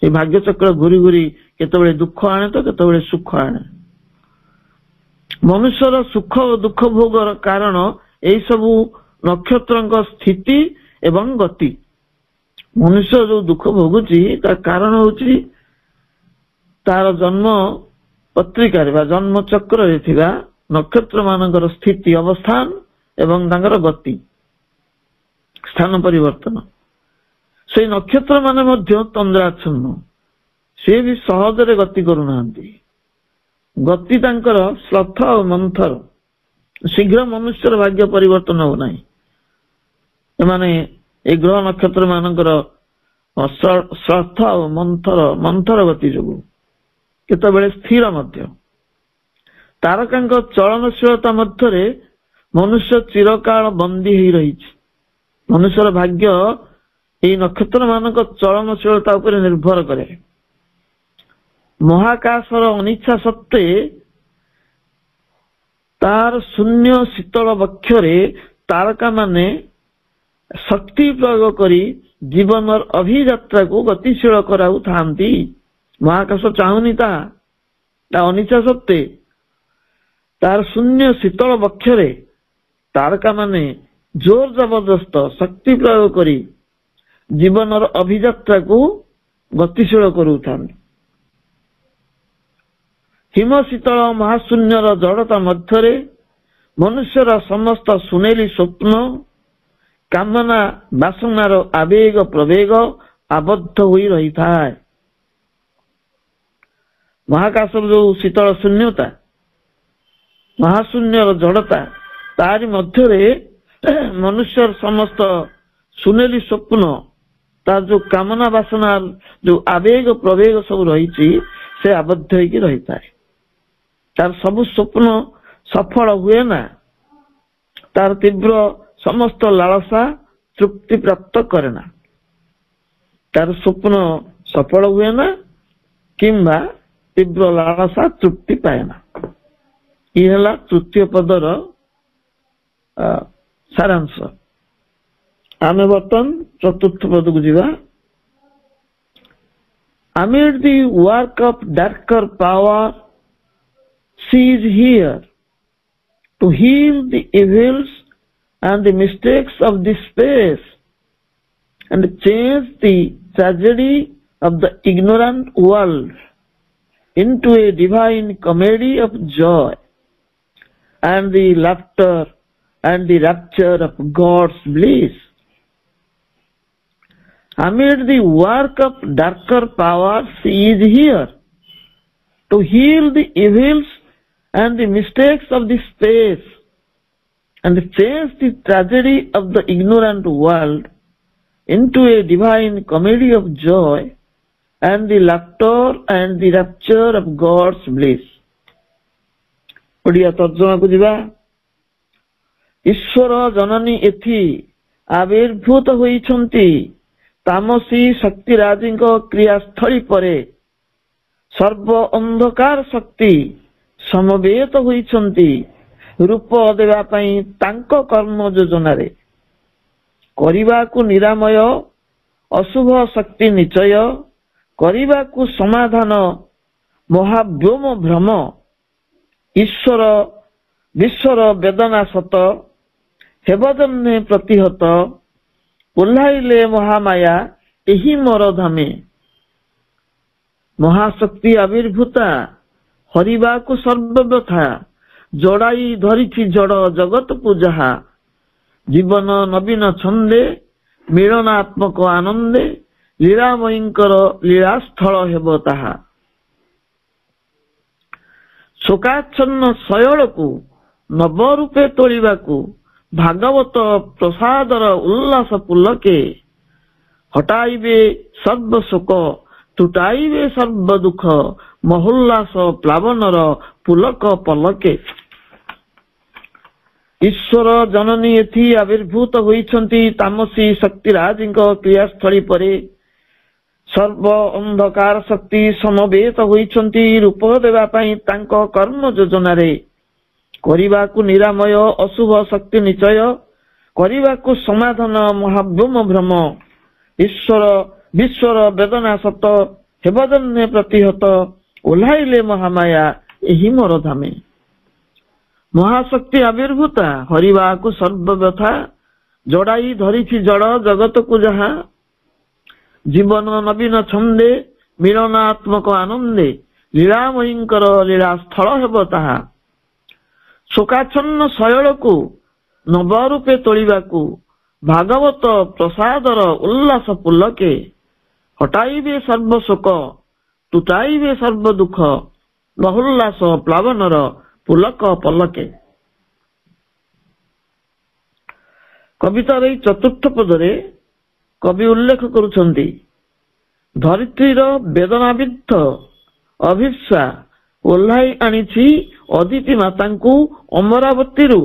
এই ଭାଗ୍ୟ ଚକ୍ର ଘୁରି ଘୁରି କେତେବେଳେ ଦୁଃଖ ଆଣେ ତ କେତେବେଳେ ସୁଖ ଆଣେ। ମନୁଷ୍ୟର ସୁଖ ଓ ଦୁଃଖ ଭୋଗର କାରଣ ଏଇ ସବୁ ନକ୍ଷତ୍ରଙ୍କ ସ୍ଥିତି ଏବଂ ଗତି। ମନୁଷ୍ୟ ଯୋଉ ଦୁଃଖ ଭୋଗୁଛି ତାର କାରଣ ହଉଛି ତାର ଜନ୍ମ ପତ୍ରିକାରେ ବା ଜନ୍ମ ଚକ୍ରରେ ଥିବା ନକ୍ଷତ୍ର ମାନଙ୍କର ସ୍ଥିତି, ଅବସ୍ଥାନ ଏବଂ ତାଙ୍କର ଗତି, ସ୍ଥାନ ପରିବର୍ତ୍ତନ। ସେଇ ନକ୍ଷତ୍ର ମାନେ ମଧ୍ୟ ତନ୍ଦ୍ରାଚ୍ଛନ୍ନ, ସେ ବି ସହଜରେ ଗତି କରୁନାହାନ୍ତି। ଗତି ତାଙ୍କର ଶ୍ଳଥ ଓ ମନ୍ଥର, ଶୀଘ୍ର ମନୁଷ୍ୟର ଭାଗ୍ୟ ପରିବର୍ତ୍ତନ ହଉନାହିଁ। ଏମାନେ এই ଗ୍ରହ ନକ୍ଷତ୍ର ମାନଙ୍କର ଶ୍ଳଥ ଓ ମନ୍ଥର ଗତି ଯୋଗୁଁ କେତେବେଳେ ସ୍ଥିର ମଧ୍ୟ। ତାରକାଙ୍କ ଚଳନଶୀଳତା ମଧ୍ୟରେ ମନୁଷ୍ୟ ଚିରକାଳ ବନ୍ଦୀ ହେଇ ରହିଛି। ମନୁଷ୍ୟର ଭାଗ୍ୟ এই ନକ୍ଷତ୍ର ମାନଙ୍କ ଚଳନଶୀଳତା ଉପରେ ନିର୍ଭର କରେ। ମହାକାଶର ଅନିଚ୍ଛା ସତ୍ତ୍ୱେ ତାର ଶୂନ୍ୟ ଶୀତଳ ବକ୍ଷରେ ତାରକା ମାନେ ଶକ୍ତି ପ୍ରୟୋଗ କରି ଜୀବନର ଅଭିଯାତ୍ରାକୁ ଗତିଶୀଳ କରାଉଥାନ୍ତି। ମହାକାଶ ଚାହୁଁନି ତାହା, ତା ଅନିଚ୍ଛା ସତ୍ତ୍ୱେ ତାର ଶୂନ୍ୟ ଶୀତଳ ବକ୍ଷରେ ତାରକା ମାନେ ଜୋର ଜବରଦସ୍ତ ଶକ୍ତି ପ୍ରୟୋଗ କରି ଜୀବନର ଅଭିଯାତ୍ରାକୁ ଗତିଶୀଳ କରୁଥାନ୍ତି। ହିମ ଶୀତଳ ମହାଶୂନ୍ୟର ଜଡ଼ତା ମଧ୍ୟରେ ମନୁଷ୍ୟର ସମସ୍ତ ସୁନେଲି ସ୍ୱପ୍ନ, କାମନା, ବାସନାର ଆବେଗ ପ୍ରବେଗ ଆବଦ୍ଧ ହୋଇ ରହିଥାଏ। ମହାକାଶର ଯୋଉ ଶୀତଳ ଶୂନ୍ୟତା, ମହାଶୂନ୍ୟର ଜଡ଼ତା, ତାରି ମଧ୍ୟରେ ମନୁଷ୍ୟର ସମସ୍ତ ସୁନେଲି ସ୍ୱପ୍ନ, ତାର ଯୋଉ କାମନା ବାସନା, ଯୋଉ ଆବେଗ ପ୍ରବେଗ ସବୁ ରହିଛି, ସେ ଆବଦ୍ଧ ହେଇକି ରହିଥାଏ। ତାର ସବୁ ସ୍ୱପ୍ନ ସଫଳ ହୁଏ ନା, ତାର ତୀବ୍ର ସମସ୍ତ ଲାଳସା ତୃପ୍ତି ପ୍ରାପ୍ତ କରେ ନା। ତାର ସ୍ୱପ୍ନ ସଫଳ ହୁଏ ନା କିମ୍ବା ତୀବ୍ର ଲାଳସା ତୃପ୍ତି ପାଏ ନା। ଇଏ ହେଲା ତୃତୀୟ ପଦର ସାରାଂଶ। ଆମେ ବର୍ତ୍ତମାନ ଚତୁର୍ଥ ପଦକୁ ଯିବା। Amid the work of darker power, she is here to heal the evils and the mistakes of this space and change the tragedy of the ignorant world into a divine comedy of joy and the laughter and the rapture of God's bliss. Amid the work of darker power, she is here to heal the evils and the mistakes of this space and change the tragedy of the ignorant world into a divine comedy of joy and the laughter and the rapture of God's bliss. Odia ତର୍ଜମାକୁ ଯିବା। ଈଶ୍ୱର ଜନନୀ ଏଥି ଆବିର୍ଭୂତ ହୋଇଛନ୍ତି ତାମସୀ ଶକ୍ତିରାଜୀଙ୍କ କ୍ରିୟାସ୍ଥଳୀ ପରେ। ସର୍ବ ଅନ୍ଧକାର ଶକ୍ତି ସମବେତ ହୋଇଛନ୍ତି ରୂପ ଦେବା ପାଇଁ ତାଙ୍କ କର୍ମ ଯୋଜନାରେ। କରିବାକୁ ନିରାମୟ ଅଶୁଭ ଶକ୍ତି ନିଚୟ, କରିବାକୁ ସମାଧାନ ମହାବ୍ୟୋମ ଭ୍ରମ। ଈଶ୍ୱର ବିଶ୍ୱର ବେଦନା ସତ, ହେବ ଜନ୍ମେ ପ୍ରତିହତ, ଓହ୍ଲାଇଲେ ମହାମାୟା ଏହି ମୋର ଧାମେ। ମହାଶକ୍ତି ଆବିର୍ଭୂତା ହରିବାକୁ ସର୍ବବ୍ୟଥା, ଜଡ଼ାଇ ଧରିଛି ଜଡ଼ ଜଗତକୁ ଯାହା। ଜୀବନ ନବୀନ ଛନ୍ଦେ ମିଳନାତ୍ମକ ଆନନ୍ଦେ, ଲୀଳାମୟୀଙ୍କର ଲୀଳାସ୍ଥଳ ହେବ ତାହା। ଶୋକାଚ୍ଛନ୍ନ ଶୟଳକୁ ନବ ରୂପେ ତୋଳିବାକୁ, ଭାଗବତ ପ୍ରସାଦର ଉଲ୍ଲାସ ପୁଲକେ। ହଟାଇବେ ସର୍ବ ଶୋକ, ତୁଟାଇବେ ସର୍ବ ଦୁଃଖ, ମହୋଲ୍ଲାସ ପ୍ଲାବନର ପୁଲକ ପଲକେ। ଈଶ୍ୱର ଜନନୀ ଏଥି ଆବିର୍ଭୂତ ହୋଇଛନ୍ତି ତାମସୀ ଶକ୍ତିରାଜୀଙ୍କ କ୍ରିୟାସ୍ଥଳୀ ପରେ। ସର୍ବ ଅନ୍ଧକାର ଶକ୍ତି ସମବେତ ହୋଇଛନ୍ତି ରୂପ ଦେବା ପାଇଁ ତାଙ୍କ କର୍ମ ଯୋଜନାରେ। କରିବାକୁ ନିରାମୟ ଅଶୁଭ ଶକ୍ତି ନିଚୟ, କରିବାକୁ ସମାଧାନ ମହାବ୍ୟୋମ ଭ୍ରମ। ଈଶ୍ୱର ବିଶ୍ୱର ବେଦନା ସତ, ହେବ ଜନ୍ମେ ପ୍ରତିହତ, ଓହ୍ଲାଇଲେ ମହାମାୟା ଏହି ମୋର ଧାମେ। ମହାଶକ୍ତି ଆବିର୍ଭୂତା ହରିବାକୁ ସର୍ବବ୍ୟଥା, ଜଡ଼ାଇ ଧରିଛି ଜଡ଼ ଜଗତକୁ ଯାହା। ଜୀବନ ନବୀନ ଛନ୍ଦେ ମିଳନାତ୍ମକ ଆନନ୍ଦେ, ଲୀଳାମୟୀଙ୍କର ଲୀଳାସ୍ଥଳ ହେବ ତାହା। ଶୋକାଚ୍ଛନ୍ନ ଶୟଳକୁ ନବ ରୂପେ ତୋଳିବାକୁ, ଭାଗବତ ପ୍ରସାଦର ଉଲ୍ଲାସ ପୁଲକେ। ହଟାଇବେ ସର୍ବ ଶୋକ, ତୁଟାଇବେ ସର୍ବ ଦୁଃଖ, ମହୋଲ୍ଲାସ ପ୍ଲାବନର ପୁଲକ ପଲକେ। କବିତାର ଏହି ଚତୁର୍ଥ ପଦରେ କବି ଉଲ୍ଲେଖ କରୁଛନ୍ତି, ଧରିତ୍ରୀର ବେଦନାବିଦ୍ଧ ଅଭିପ୍ସା ଓହ୍ଲାଇ ଆଣିଛି ଅଦିତି ମାତାଙ୍କୁ ଅମରାବତୀରୁ।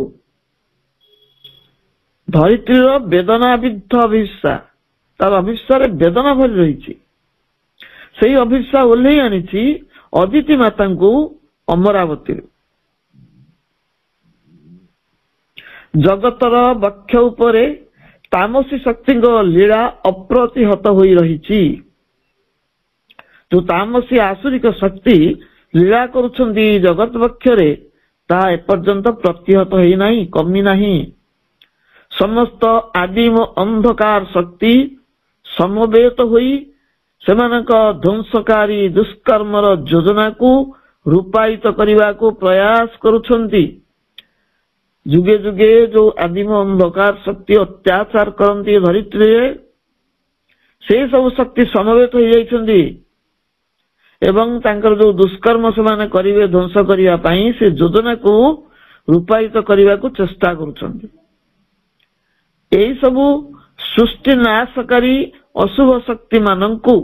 ଧରିତ୍ରୀର ବେଦନାବିଦ୍ଧ ଅଭିପ୍ସା, ତାର ଅଭିପ୍ସାରେ ବେଦନା ଭରି ରହିଛି। ସେଇ ଅଭିପ୍ସା ଓହ୍ଲେଇ ଆଣିଛି ଅଦିତି ମାତାଙ୍କୁ ଅମରାବତୀରୁ। ଜଗତର ବକ୍ଷ ଉପରେ ତାମସୀ ଶକ୍ତିଙ୍କ ଲୀଳା ଅପ୍ରତିହତ ହୋଇ ରହିଛି। ଯୋଉ ତାମସୀ ଆସୁରିକ ଶକ୍ତି ଲୀଳା କରୁଛନ୍ତି ଜଗତ ବକ୍ଷରେ, ତାହା ଏପର୍ଯ୍ୟନ୍ତ ପ୍ରତିହତ ହେଇନାହିଁ, କମି ନାହିଁ। ସମସ୍ତ ଆଦିମ ଅନ୍ଧକାର ଶକ୍ତି ସମବେତ ହୋଇ ସେମାନଙ୍କ ଧ୍ୱଂସକାରୀ ଦୁଷ୍କର୍ମର ଯୋଜନାକୁ ରୂପାୟିତ କରିବାକୁ ପ୍ରୟାସ କରୁଛନ୍ତି। ଯୁଗେ ଯୁଗେ ଯୋଉ ଆଦିମ ଅନ୍ଧକାର ଶକ୍ତି ଅତ୍ୟାଚାର କରନ୍ତି ଧରିତ୍ରୀରେ, ସେ ସବୁ ଶକ୍ତି ସମବେତ ହୋଇଯାଇଛନ୍ତି ଏବଂ ତାଙ୍କର ଯୋଉ ଦୁଷ୍କର୍ମ ସେମାନେ କରିବେ ଧ୍ୱଂସ କରିବା ପାଇଁ, ସେ ଯୋଜନାକୁ ରୂପାୟିତ କରିବାକୁ ଚେଷ୍ଟା କରୁଛନ୍ତି। ଏହି ସବୁ ସୃଷ୍ଟି ନାଶକାରୀ ଅଶୁଭ ଶକ୍ତି ମାନଙ୍କୁ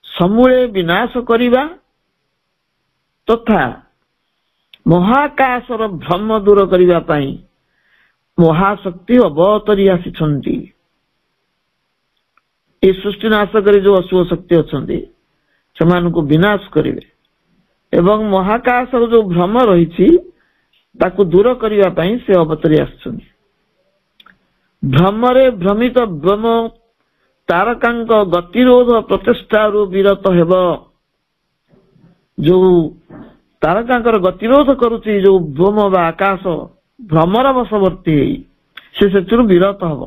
ସମୂଳେ ବିନାଶ କରିବା ତଥା ମହାକାଶର ଭ୍ରମ ଦୂର କରିବା ପାଇଁ ମହାଶକ୍ତି ଅବତରି ଆସିଛନ୍ତି। এই ସୃଷ୍ଟି ନାଶକାରୀ ଯୋଉ ଅଶୁଭ ଶକ୍ତି ଅଛନ୍ତି ସେମାନଙ୍କୁ ବିନାଶ କରିବେ ଏବଂ ମହାକାଶର ଯୋଉ ଭ୍ରମ ରହିଛି ତାକୁ ଦୂର କରିବା ପାଇଁ ସେ ଅବତରି ଆସିଛନ୍ତି। ଭ୍ରମରେ ଭ୍ରମିତ ବ୍ରହ୍ମ ତାରକାଙ୍କ ଗତିରୋଧ ପ୍ରଚେଷ୍ଟାରୁ ବିରତ ହେବ। ଯୋଉ ତାରକାଙ୍କର ଗତିରୋଧ କରୁଛି ଯୋଉ ବ୍ରହ୍ମ ବା ଆକାଶ ଭ୍ରମର ବଶବର୍ତ୍ତୀ ହେଇ ସେ ସେଥିରୁ ବିରତ ହବ।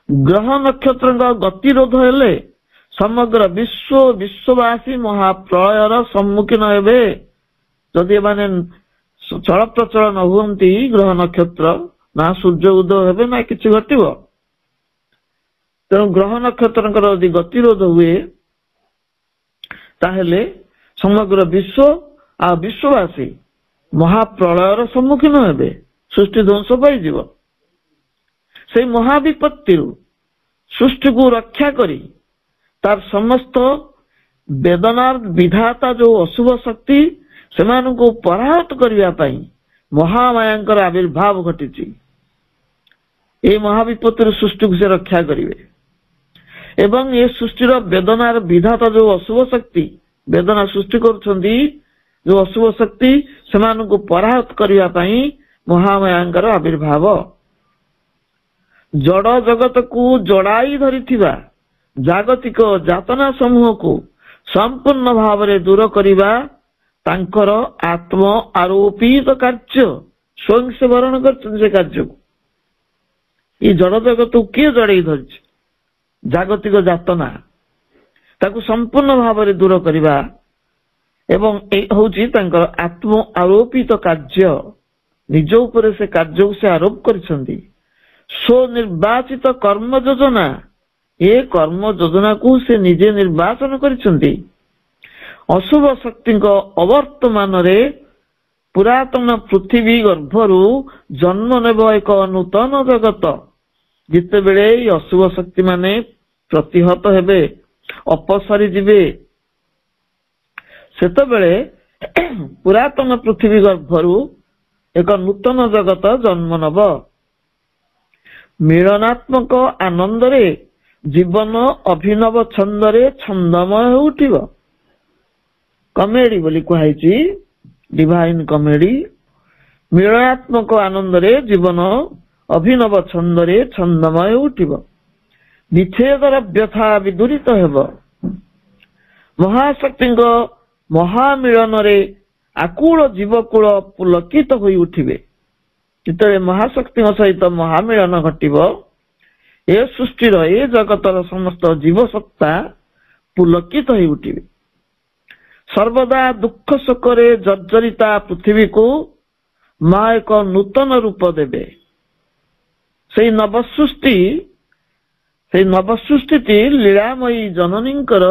ଗ୍ରହ ନକ୍ଷତ୍ରଙ୍କ ଗତିରୋଧ ହେଲେ ସମଗ୍ର ବିଶ୍ୱବାସୀ ମହାପ୍ରଳୟର ସମ୍ମୁଖୀନ ହେବେ। ଯଦି ଏମାନେ ଚଳପ୍ରଚଳ ନ ହୁଅନ୍ତି ଗ୍ରହ ନକ୍ଷତ୍ର, ନା ସୂର୍ଯ୍ୟ ଉଦୟ ହେବେ ନା କିଛି ଘଟିବ। ତେଣୁ ଗ୍ରହ ନକ୍ଷତ୍ରଙ୍କର ଯଦି ଗତିରୋଧ ହୁଏ ତାହେଲେ ସମଗ୍ର ବିଶ୍ୱ ଆଉ ବିଶ୍ୱବାସୀ ମହାପ୍ରଳୟର ସମ୍ମୁଖୀନ ହେବେ, ସୃଷ୍ଟି ଧ୍ୱଂସ ପାଇଯିବ। ସେଇ ମହାବିପତ୍ତିରୁ ସୃଷ୍ଟିକୁ ରକ୍ଷା କରି ତାର ସମସ୍ତ ବେଦନାର ବିଧାତା ଯୋଉ ଅଶୁଭ ଶକ୍ତି ସେମାନଙ୍କୁ ପରାହତ କରିବା ପାଇଁ ମହାମାୟାଙ୍କର ଆବିର୍ଭାବ ଘଟିଛି। এই ମହାବିପତ୍ତିରୁ ସୃଷ୍ଟିକୁ ସେ ରକ୍ଷା କରିବେ ଏବଂ ଏ ସୃଷ୍ଟିର ବେଦନାର ବିଧାତା ଯୋଉ ଅଶୁଭ ଶକ୍ତି ବେଦନା ସୃଷ୍ଟି କରୁଛନ୍ତି, ଯୋଉ ଅଶୁଭ ଶକ୍ତି ସେମାନଙ୍କୁ ପରାହତ କରିବା ପାଇଁ ମହାମାୟାଙ୍କର ଆବିର୍ଭାବ। ଜଡ ଜଗତକୁ ଜଡାଇ ଧରିଥିବା ଜାଗତିକ ଯାତନା ସମୂହକୁ ସମ୍ପୂର୍ଣ୍ଣ ଭାବରେ ଦୂର କରିବା ତାଙ୍କର ଆତ୍ମ ଆରୋପିତ କାର୍ଯ୍ୟ। ସ୍ୱୟଂ ସେ ବରଣ କରିଛନ୍ତି ସେ କାର୍ଯ୍ୟକୁ। এই ଜଡ ଜଗତକୁ କିଏ ଜଡେଇ ଧରିଛି? ଜାଗତିକ ଯାତନା, ତାକୁ ସମ୍ପୂର୍ଣ୍ଣ ଭାବରେ ଦୂର କରିବା ଏବଂ ଏ ହଉଛି ତାଙ୍କର ଆତ୍ମ ଆରୋପିତ କାର୍ଯ୍ୟ। ନିଜ ଉପରେ ସେ କାର୍ଯ୍ୟକୁ ସେ ଆରୋପ କରିଛନ୍ତି। ସ୍ୱନିର୍ବାଚିତ କର୍ମ ଯୋଜନା, ଏ କର୍ମ ଯୋଜନାକୁ ସେ ନିଜେ ନିର୍ବାଚନ କରିଛନ୍ତି। ଅଶୁଭ ଶକ୍ତିଙ୍କ ଅବର୍ତ୍ତମାନରେ ପୁରାତନ ପୃଥିବୀ ଗର୍ଭରୁ ଜନ୍ମ ନେବ ଏକ ନୂତନ ଜଗତ। ଯେତେବେଳେ ଏହି ଅଶୁଭ ଶକ୍ତି ମାନେ ପ୍ରତିହତ ହେବେ, ଅପସରି ଯିବେ, ସେତେବେଳେ ପୁରାତନ ପୃଥିବୀ ଗର୍ଭରୁ ଏକ ନୂତନ ଜଗତ ଜନ୍ମ ନେବ। ମିଳନାତ୍ମକ ଆନନ୍ଦରେ ଜୀବନ ଅଭିନବ ଛନ୍ଦରେ ଛନ୍ଦମୟ ଉଠିବ। କମେଡି ବୋଲି କୁହାଯାଇଛି, ଡିଭାଇନ କମେଡି। ମିଳନାତ୍ମକ ଆନନ୍ଦରେ ଜୀବନ ଅଭିନବ ଛନ୍ଦରେ ଛନ୍ଦମୟ ଉଠିବ। ବିଚ୍ଛେଦର ବ୍ୟଥା ବିଦୂରିତ ହେବ। ମହାଶକ୍ତିଙ୍କ ମହାମିଳନରେ ଆକୁଳ ଜୀବକୁଳ ପୁଲକିତ ହୋଇ ଉଠିବେ। ଯେତେବେଳେ ମହାଶକ୍ତିଙ୍କ ସହିତ ମହାମିଳନ ଘଟିବ, ଏ ସୃଷ୍ଟିର ଏ ଜଗତର ସମସ୍ତ ଜୀବସତ୍ତା ପୁଲକିତ ହୋଇ ଉଠିବେ। ସର୍ବଦା ଦୁଃଖ ଶୋକରେ ଜର୍ଜରିତା ପୃଥିବୀକୁ ମା ଏକ ନୂତନ ରୂପ ଦେବେ। ସେଇ ନବସୃଷ୍ଟିଟି ଲୀଳାମୟୀ ଜନନୀଙ୍କର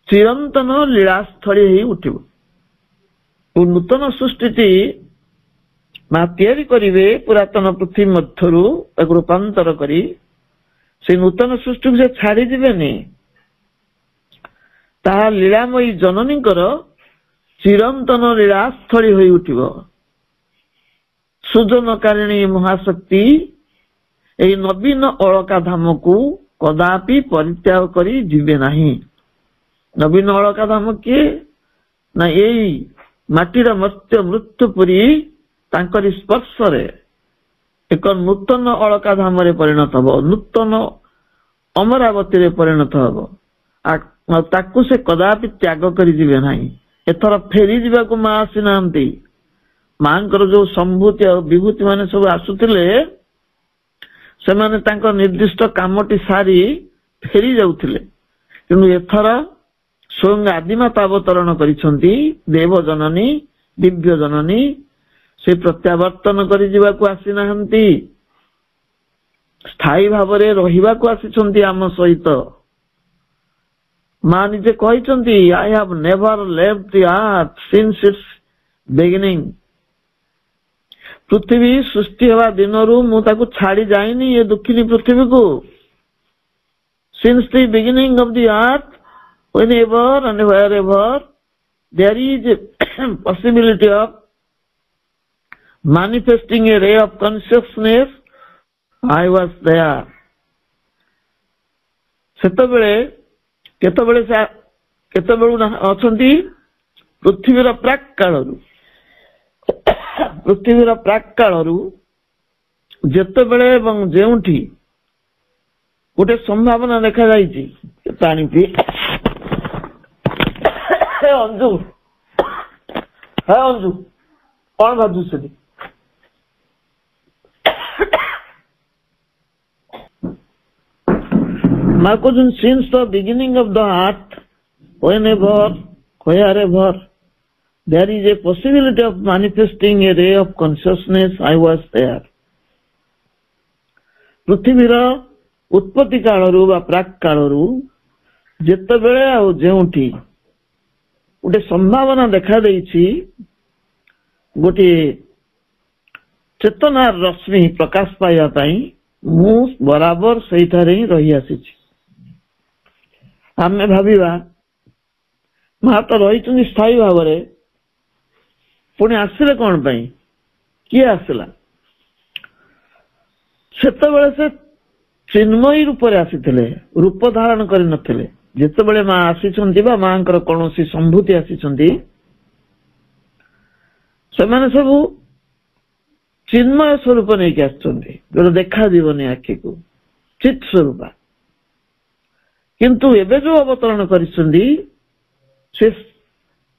ଚିରନ୍ତନ ଲୀଳାସ୍ଥଳୀ ହେଇ ଉଠିବ। ନୂତନ ସୃଷ୍ଟିଟି ମା ତିଆରି କରିବେ ପୁରାତନ ପୃଥିବୀ ମଧ୍ୟରୁ ତାକୁ ରୂପାନ୍ତର କରି। ସେଇ ନୂତନ ସୃଷ୍ଟିକୁ ସେ ଛାଡିଯିବେନି। ତାହା ଲୀଳାମୟୀ ଜନନୀଙ୍କର ଚିରନ୍ତନ ଲୀଳାସ୍ଥଳୀ ହୋଇ ଉଠିବ। ସୃଜନକାରିଣୀ ମହାଶକ୍ତି ଏହି ନବୀନ ଅଳକା ଧାମକୁ କଦାପି ପରିତ୍ୟାଗ କରି ଯିବେ ନାହିଁ। ନବୀନ ଅଳକା ଧାମ କିଏ? ନା ଏଇ ମାଟିର ମର୍ତ୍ତ୍ୟ ମୃତ୍ୟୁପୁରୀ ତାଙ୍କରି ସ୍ପର୍ଶରେ ଏକ ନୂତନ ଅଳକା ଧାମରେ ପରିଣତ ହବ, ନୂତନ ଅମରାବତୀରେ ପରିଣତ ହବ। ତାକୁ ସେ କଦାପି ତ୍ୟାଗ କରି ଯିବେ ନାହିଁ। ଏଥର ଫେରି ଯିବାକୁ ମା ଆସିନାହାନ୍ତି। ମାଙ୍କର ଯୋଉ ସମ୍ଭୂତି ଆଉ ବିଭୂତି ମାନେ ସବୁ ଆସୁଥିଲେ ସେମାନେ ତାଙ୍କ ନିର୍ଦ୍ଦିଷ୍ଟ କାମଟି ସାରି ଫେରି ଯାଉଥିଲେ। କିନ୍ତୁ ଏଥର ସ୍ୱୟଂ ଆଦିମାତା ଅବତରଣ କରିଛନ୍ତି, ଦେବ ଜନନୀ, ଦିବ୍ୟ ଜନନୀ। ସେ ପ୍ରତ୍ୟାବର୍ତ୍ତନ କରି ଯିବାକୁ ଆସିନାହାନ୍ତି, ସ୍ଥାୟୀ ଭାବରେ ରହିବାକୁ ଆସିଛନ୍ତି ଆମ ସହିତ। ମା ନିଜେ କହିଛନ୍ତି, I have never left the earth since its beginning. ପୃଥିବୀ ସୃଷ୍ଟି ହେବା ଦିନରୁ ମୁଁ ତାକୁ ଛାଡି ଯାଇନି ଏ ଦୁଃଖିନୀ ପୃଥିବୀକୁ। Since the beginning of the earth, whenever and wherever there is a possibility of manifesting a ray of consciousness, I was there. ସେତେବେଳେ କେତେବେଳୁ ଅଛନ୍ତି? ପୃଥିବୀର ପ୍ରାକ୍ କାଳରୁ ଯେତେବେଳେ ଏବଂ ଯେଉଁଠି ଗୋଟେ ସମ୍ଭାବନା ଦେଖାଯାଇଛି। ପାଣି ପିଇ ଅଞ୍ଜୁ କଣ ଭାବୁଛୁ ସେଠି? ମା କହୁଛନ୍ତି, since the beginning of the earth, whenever, wherever there is a possibility of manifesting a ray of consciousness, I was there. ପୃଥିବୀର ଉତ୍ପତ୍ତି କାଳରୁ ବା ପ୍ରାକ୍ କାଳରୁ ଯେତେବେଳେ ଆଉ ଯେଉଁଠି ଗୋଟେ ସମ୍ଭାବନା ଦେଖାଦେଇଛି, ଗୋଟିଏ ଚେତନାର ରଶ୍ମି ପ୍ରକାଶ ପାଇବା ପାଇଁ, ମୁଁ ବରାବର ସେଇଠାରେ ହିଁ ରହି ଆସିଛି। ଆମେ ଭାବିବା ମା ତ ରହିଛନ୍ତି ସ୍ଥାୟୀ ଭାବରେ, ପୁଣି ଆସିଲେ କଣ ପାଇଁ? କିଏ ଆସିଲା? ସେତେବେଳେ ସେ ଚିନ୍ମୟୀ ରୂପରେ ଆସିଥିଲେ, ରୂପ ଧାରଣ କରିନଥିଲେ। ଯେତେବେଳେ ମା ଆସିଛନ୍ତି ବା ମାଙ୍କର କୌଣସି ସମ୍ଭୂତି ଆସିଛନ୍ତି, ସେମାନେ ସବୁ ଚିନ୍ମୟ ସ୍ୱରୂପ ନେଇକି ଆସିଛନ୍ତି, ଯୋଉଟା ଦେଖାଯିବନି ଆଖିକୁ, ଚିତ୍ ସ୍ୱରୂପ। କିନ୍ତୁ ଏବେ ଯୋଉ ଅବତରଣ କରିଛନ୍ତି, ସେ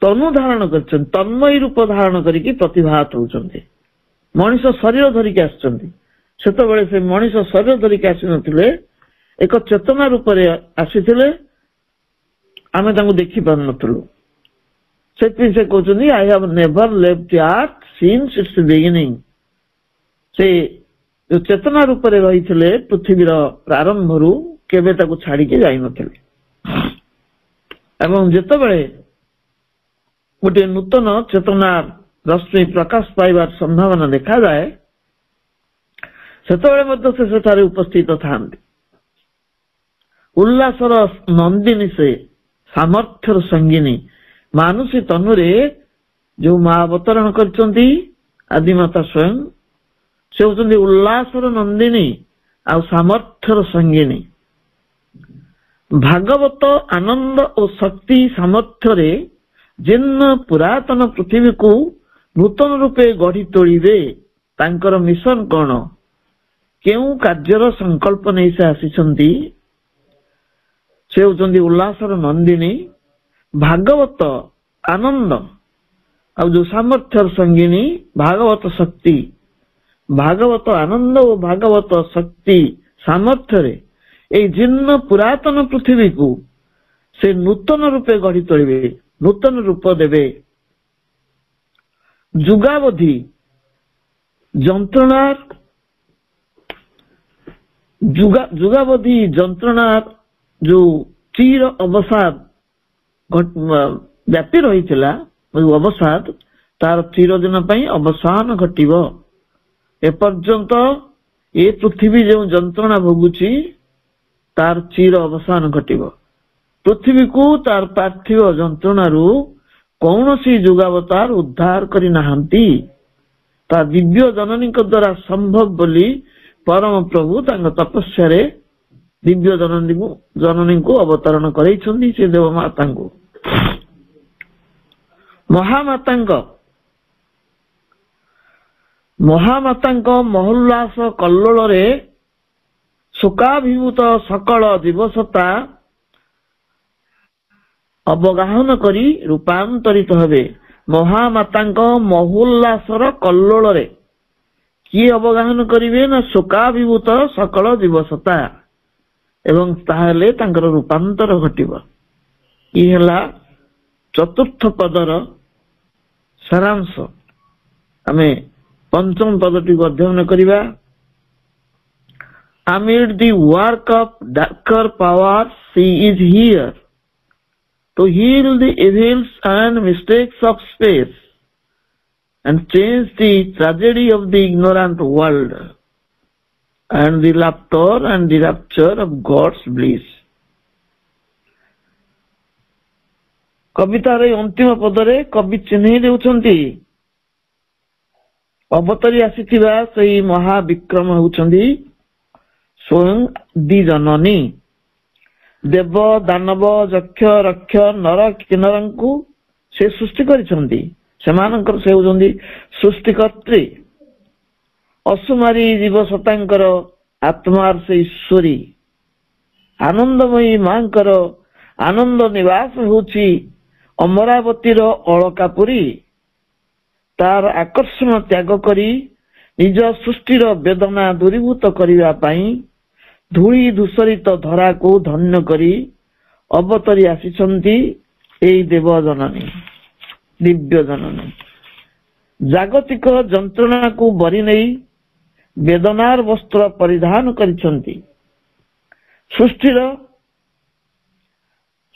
ତନୁ ଧାରଣ କରିଛନ୍ତି, ତନ୍ମୟୀ ରୂପ ଧାରଣ କରିକି ପ୍ରତିଭାତ ହଉଛନ୍ତି। ମଣିଷ ଶରୀର ଧରିକି ଆସିଛନ୍ତି। ସେତେବେଳେ ସେ ମଣିଷ ଶରୀର ଧରିକି ଆସିନଥିଲେ, ଏକ ଚେତନା ରୂପରେ ଆସିଥିଲେ, ଆମେ ତାଙ୍କୁ ଦେଖିପାରୁନଥିଲୁ। ସେଥିପାଇଁ ସେ କହୁଛନ୍ତି, I have never left the earth since its beginning. ସେ ଯୋଉ ଚେତନା ରୂପରେ ରହିଥିଲେ ପୃଥିବୀର ପ୍ରାରମ୍ଭରୁ, କେବେ ତାକୁ ଛାଡିକି ଯାଇନଥିଲେ। ଏବଂ ଯେତେବେଳେ ଗୋଟିଏ ନୂତନ ଚେତନା ରଶ୍ମି ପ୍ରକାଶ ପାଇବାର ସମ୍ଭାବନା ଦେଖାଯାଏ, ସେତେବେଳେ ମଧ୍ୟ ସେ ସେଠାରେ ଉପସ୍ଥିତ ଥାନ୍ତି। ଉଲ୍ଲାସର ନନ୍ଦିନୀ, ସେ ସାମର୍ଥ୍ୟର ସଙ୍ଗିନୀ। ମାନୁଷୀ ତନୁରେ ଯୋଉ ମା ଅବତରଣ କରିଛନ୍ତି, ଆଦିମାତା ସ୍ୱୟଂ, ସେ ହଉଛନ୍ତି ଉଲ୍ଲାସର ନନ୍ଦିନୀ ଆଉ ସାମର୍ଥ୍ୟର ସଙ୍ଗିନୀ। ଭାଗବତ ଆନନ୍ଦ ଓ ଶକ୍ତି ସାମର୍ଥ୍ୟରେ ଜୀର୍ଣ୍ଣ ପୁରାତନ ପୃଥିବୀକୁ ନୂତନ ରୂପେ ଗଢି ତୋଳିବେ। ତାଙ୍କର ମିଶନ କଣ? କେଉଁ କାର୍ଯ୍ୟର ସଂକଳ୍ପ ନେଇ ସେ ଆସିଛନ୍ତି? ସେ ହଉଛନ୍ତି ଉଲ୍ଲାସର ନନ୍ଦିନୀ, ଭାଗବତ ଆନନ୍ଦ ଆଉ ଯୋଉ ସାମର୍ଥ୍ୟର ସଙ୍ଗିନୀ ଭାଗବତ ଶକ୍ତି। ଭାଗବତ ଆନନ୍ଦ ଓ ଭାଗବତ ଶକ୍ତି ସାମର୍ଥ୍ୟରେ ଏଇ ଜୀର୍ଣ୍ଣ ପୁରାତନ ପୃଥିବୀକୁ ସେ ନୂତନ ରୂପେ ଗଢି ତୋଳିବେ, ନୂତନ ରୂପ ଦେବେ। ଯୁଗାବଧି ଯନ୍ତ୍ରଣାର ଯୋଉ ଚିର ଅବସାଦ ବ୍ୟାପି ରହିଥିଲା, ଅବସାଦ ତାର ଚିରଦିନ ପାଇଁ ଅବସାନ ଘଟିବ। ଏପର୍ଯ୍ୟନ୍ତ ଏ ପୃଥିବୀ ଯେଉଁ ଯନ୍ତ୍ରଣା ଭୋଗୁଛି, ତାର ଚିର ଅବସାନ ଘଟିବ। ପୃଥିବୀକୁ ତାର ପାର୍ଥିବ ଯନ୍ତ୍ରଣାରୁ କୌଣସି ଯୁଗାବତାର ଉଦ୍ଧାର କରିନାହାନ୍ତି। ତା ଦିବ୍ୟ ଜନନୀଙ୍କ ଦ୍ୱାରା ସମ୍ଭବ ବୋଲି ପରମ ପ୍ରଭୁ ତାଙ୍କ ତପସ୍ୟାରେ ଦିବ୍ୟ ଜନନୀଙ୍କୁ ଅବତରଣ କରେଇଛନ୍ତି, ସେ ଦେବମାତାଙ୍କୁ। ମହାମାତାଙ୍କ ମହୋଲ୍ଲାସ କଲ୍ଲୋଳରେ ଶୋକାଭିଭୂତ ସକଳ ଦିବସତା ଅବଗାହନ କରି ରୂପାନ୍ତରିତ ହେବେ। ମହାମାତାଙ୍କ ମହୋଲ୍ଲାସର କଲ୍ଲୋଳରେ କିଏ ଅବଗାହନ କରିବେ ନା ଶୋକାଭିଭୂତ ସକଳ ଦିବସତା ଏବଂ ତାହେଲେ ତାଙ୍କର ରୂପାନ୍ତର ଘଟିବ। ଇଏ ହେଲା ଚତୁର୍ଥ ପଦର ସାରାଂଶ। ଆମେ ପଞ୍ଚମ ପଦଟିକୁ ଅଧ୍ୟୟନ କରିବା। Amid the work of darker powers, she is here to heal the evils and mistakes of space and change the tragedy of the ignorant world and the laughter and the rapture of God's bliss. କବିତାର এই ଅନ୍ତିମ ପଦରେ କବି ଚିହ୍ନେଇ ଦେଉଛନ୍ତି ଅବତରି ଆସିଥିବା ସେହି ମହାବିକ୍ରମ ହେଉଛନ୍ତି ସ୍ୱୟଂ ଦ୍ୱିଜନନୀ। ଦେବ ଦାନବ ଯକ୍ଷ ରକ୍ଷ ନର କିନ୍ନରଙ୍କୁ ସେ ସୃଷ୍ଟି କରିଛନ୍ତି। ସେମାନଙ୍କର ସେ ହେଉଛନ୍ତି ସୃଷ୍ଟିକର୍ତ୍ରୀ। ଅସୁମାରୀ ଜୀବସତାଙ୍କର ଆତ୍ମାର ସେ ଈଶ୍ୱରୀ। ଆନନ୍ଦମୟୀ ମାଙ୍କର ଆନନ୍ଦ ନିବାସ ହେଉଛି ଅମରାବତୀର ଅଳକାପୁରୀ। ତାର ଆକର୍ଷଣ ତ୍ୟାଗ କରି ନିଜ ସୃଷ୍ଟିର ବେଦନା ଦୂରୀଭୂତ କରିବା ପାଇଁ ଧୂଳି ଧୂସରିତ ଧରାକୁ ଧନ୍ୟ କରି ଅବତରି ଆସିଛନ୍ତି ଏଇ ଦେବ ଜନନୀ, ଦିବ୍ୟ ଜନନୀ। ଜାଗତିକ ଯନ୍ତ୍ରଣାକୁ ବରି ନେଇ ବେଦନାର ବସ୍ତ୍ର ପରିଧାନ କରିଛନ୍ତି।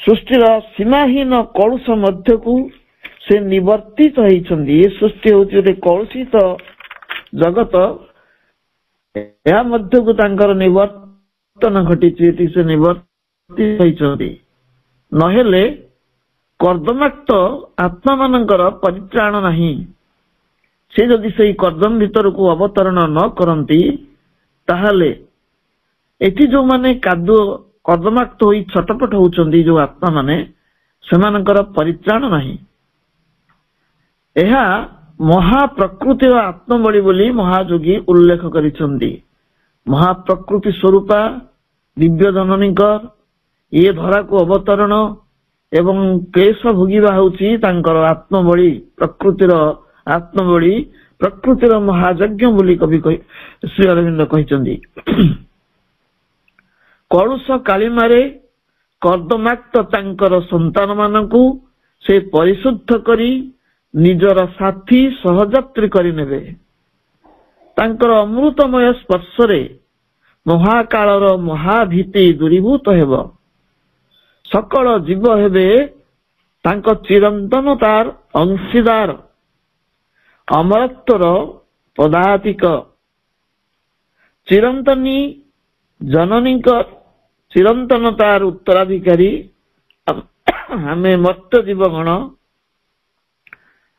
ସୃଷ୍ଟିର ସୀମାହୀନ କଳୁଷ ମଧ୍ୟକୁ ସେ ନିବର୍ତ୍ତିତ ହେଇଛନ୍ତି। ଏ ସୃଷ୍ଟି ହେଉଛି ଗୋଟେ କଳୁଷିତ ଜଗତ, ଏହା ମଧ୍ୟକୁ ତାଙ୍କର ନିବର୍ତ୍ତନ ଘଟିଛି। ଏଠି ସେ ନିବର୍ତ୍ତିତ ହେଇଛନ୍ତି। ନହେଲେ କର୍ଦ୍ଦମାକ୍ତ ଆତ୍ମା ମାନଙ୍କର ପରିତ୍ରାଣ ନାହିଁ। ସେ ଯଦି ସେଇ କର୍ଦ୍ଦମ ଭିତରକୁ ଅବତରଣ ନ କରନ୍ତି ତାହେଲେ ଏଠି ଯୋଉମାନେ କର୍ଦ୍ଦମାକ୍ତ ହୋଇ ଛଟପଟ ହଉଛନ୍ତି ଯୋଉ ଆତ୍ମା ମାନେ, ସେମାନଙ୍କର ପରିତ୍ରାଣ ନାହିଁ। ଏହା ମହାପ୍ରକୃତିର ଆତ୍ମବଳି ବୋଲି ମହାଯୋଗୀ ଉଲ୍ଲେଖ କରିଛନ୍ତି। ମହାପ୍ରକୃତି ସ୍ୱରୂପା ଦିବ୍ୟ ଜନନୀଙ୍କର ଇଏ ଧରାକୁ ଅବତରଣ ଏବଂ କ୍ଲେଶ ଭୋଗିବା ହେଉଛି ତାଙ୍କର ଆତ୍ମବଳି, ପ୍ରକୃତିର ଆତ୍ମବଳି, ପ୍ରକୃତିର ମହାଯଜ୍ଞ ବୋଲି କବି ଶ୍ରୀ ଅରବିନ୍ଦ କହିଛନ୍ତି। କଳୁଷ କାଳିମାରେ କର୍ଦ୍ଦମାକ୍ତ ତାଙ୍କର ସନ୍ତାନ ମାନଙ୍କୁ ସେ ପରିଶୁଦ୍ଧ କରି ନିଜର ସାଥୀ ସହଯାତ୍ରୀ କରିନେବେ। ତାଙ୍କର ଅମୃତମୟ ସ୍ପର୍ଶରେ ମହାକାଳର ମହାଭୀତି ଦୂରୀଭୂତ ହେବ। ସକଳ ଜୀବ ହେବେ ତାଙ୍କ ଚିରନ୍ତନତାର ଅଂଶୀଦାର। ଅମରତ୍ୱର ପଦାତିକ ଚିରନ୍ତନୀ ଜନନୀଙ୍କ ଚିରନ୍ତନତାର ଉତ୍ତରାଧିକାରୀ ଆମେ ମର୍ତ୍ତ୍ୟ ଜୀବଗଣ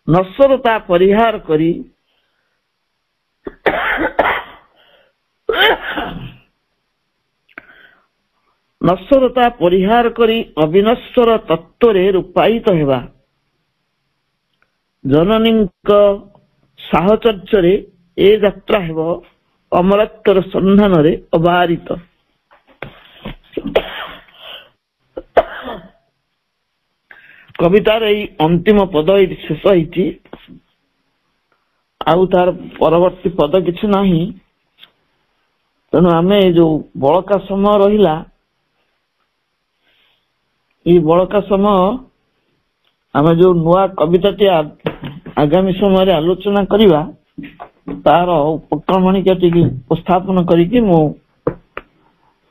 ନଶ୍ୱରତା ପରିହାର କରି ଅବିନଶ୍ୱର ତତ୍ତ୍ୱରେ ରୂପାୟିତ ହେବା। ଜନନୀଙ୍କ ସାହଚର୍ଯ୍ୟରେ ଏ ଯାତ୍ରା ହେବ ଅମରତ୍ୱର ସନ୍ଧାନରେ ଅବାରିତ। କବିତାର ଏଇ ଅନ୍ତିମ ପଦ ଏଇଠି ଶେଷ ହେଇଛି। ଆଉ ତାର ପରବର୍ତ୍ତୀ ପଦ କିଛି ନାହିଁ। ତେଣୁ ଆମେ ଯୋଉ ବଳକା ସମୟ ରହିଲା, ଏଇ ବଳକା ସମୟ ଆମେ ଯୋଉ ନୂଆ କବିତାଟି ଆଗାମୀ ସମୟରେ ଆଲୋଚନା କରିବା, ତାର ଉପକ୍ରମଣିକା ଟିକେ ଉପସ୍ଥାପନ କରିକି ମୁଁ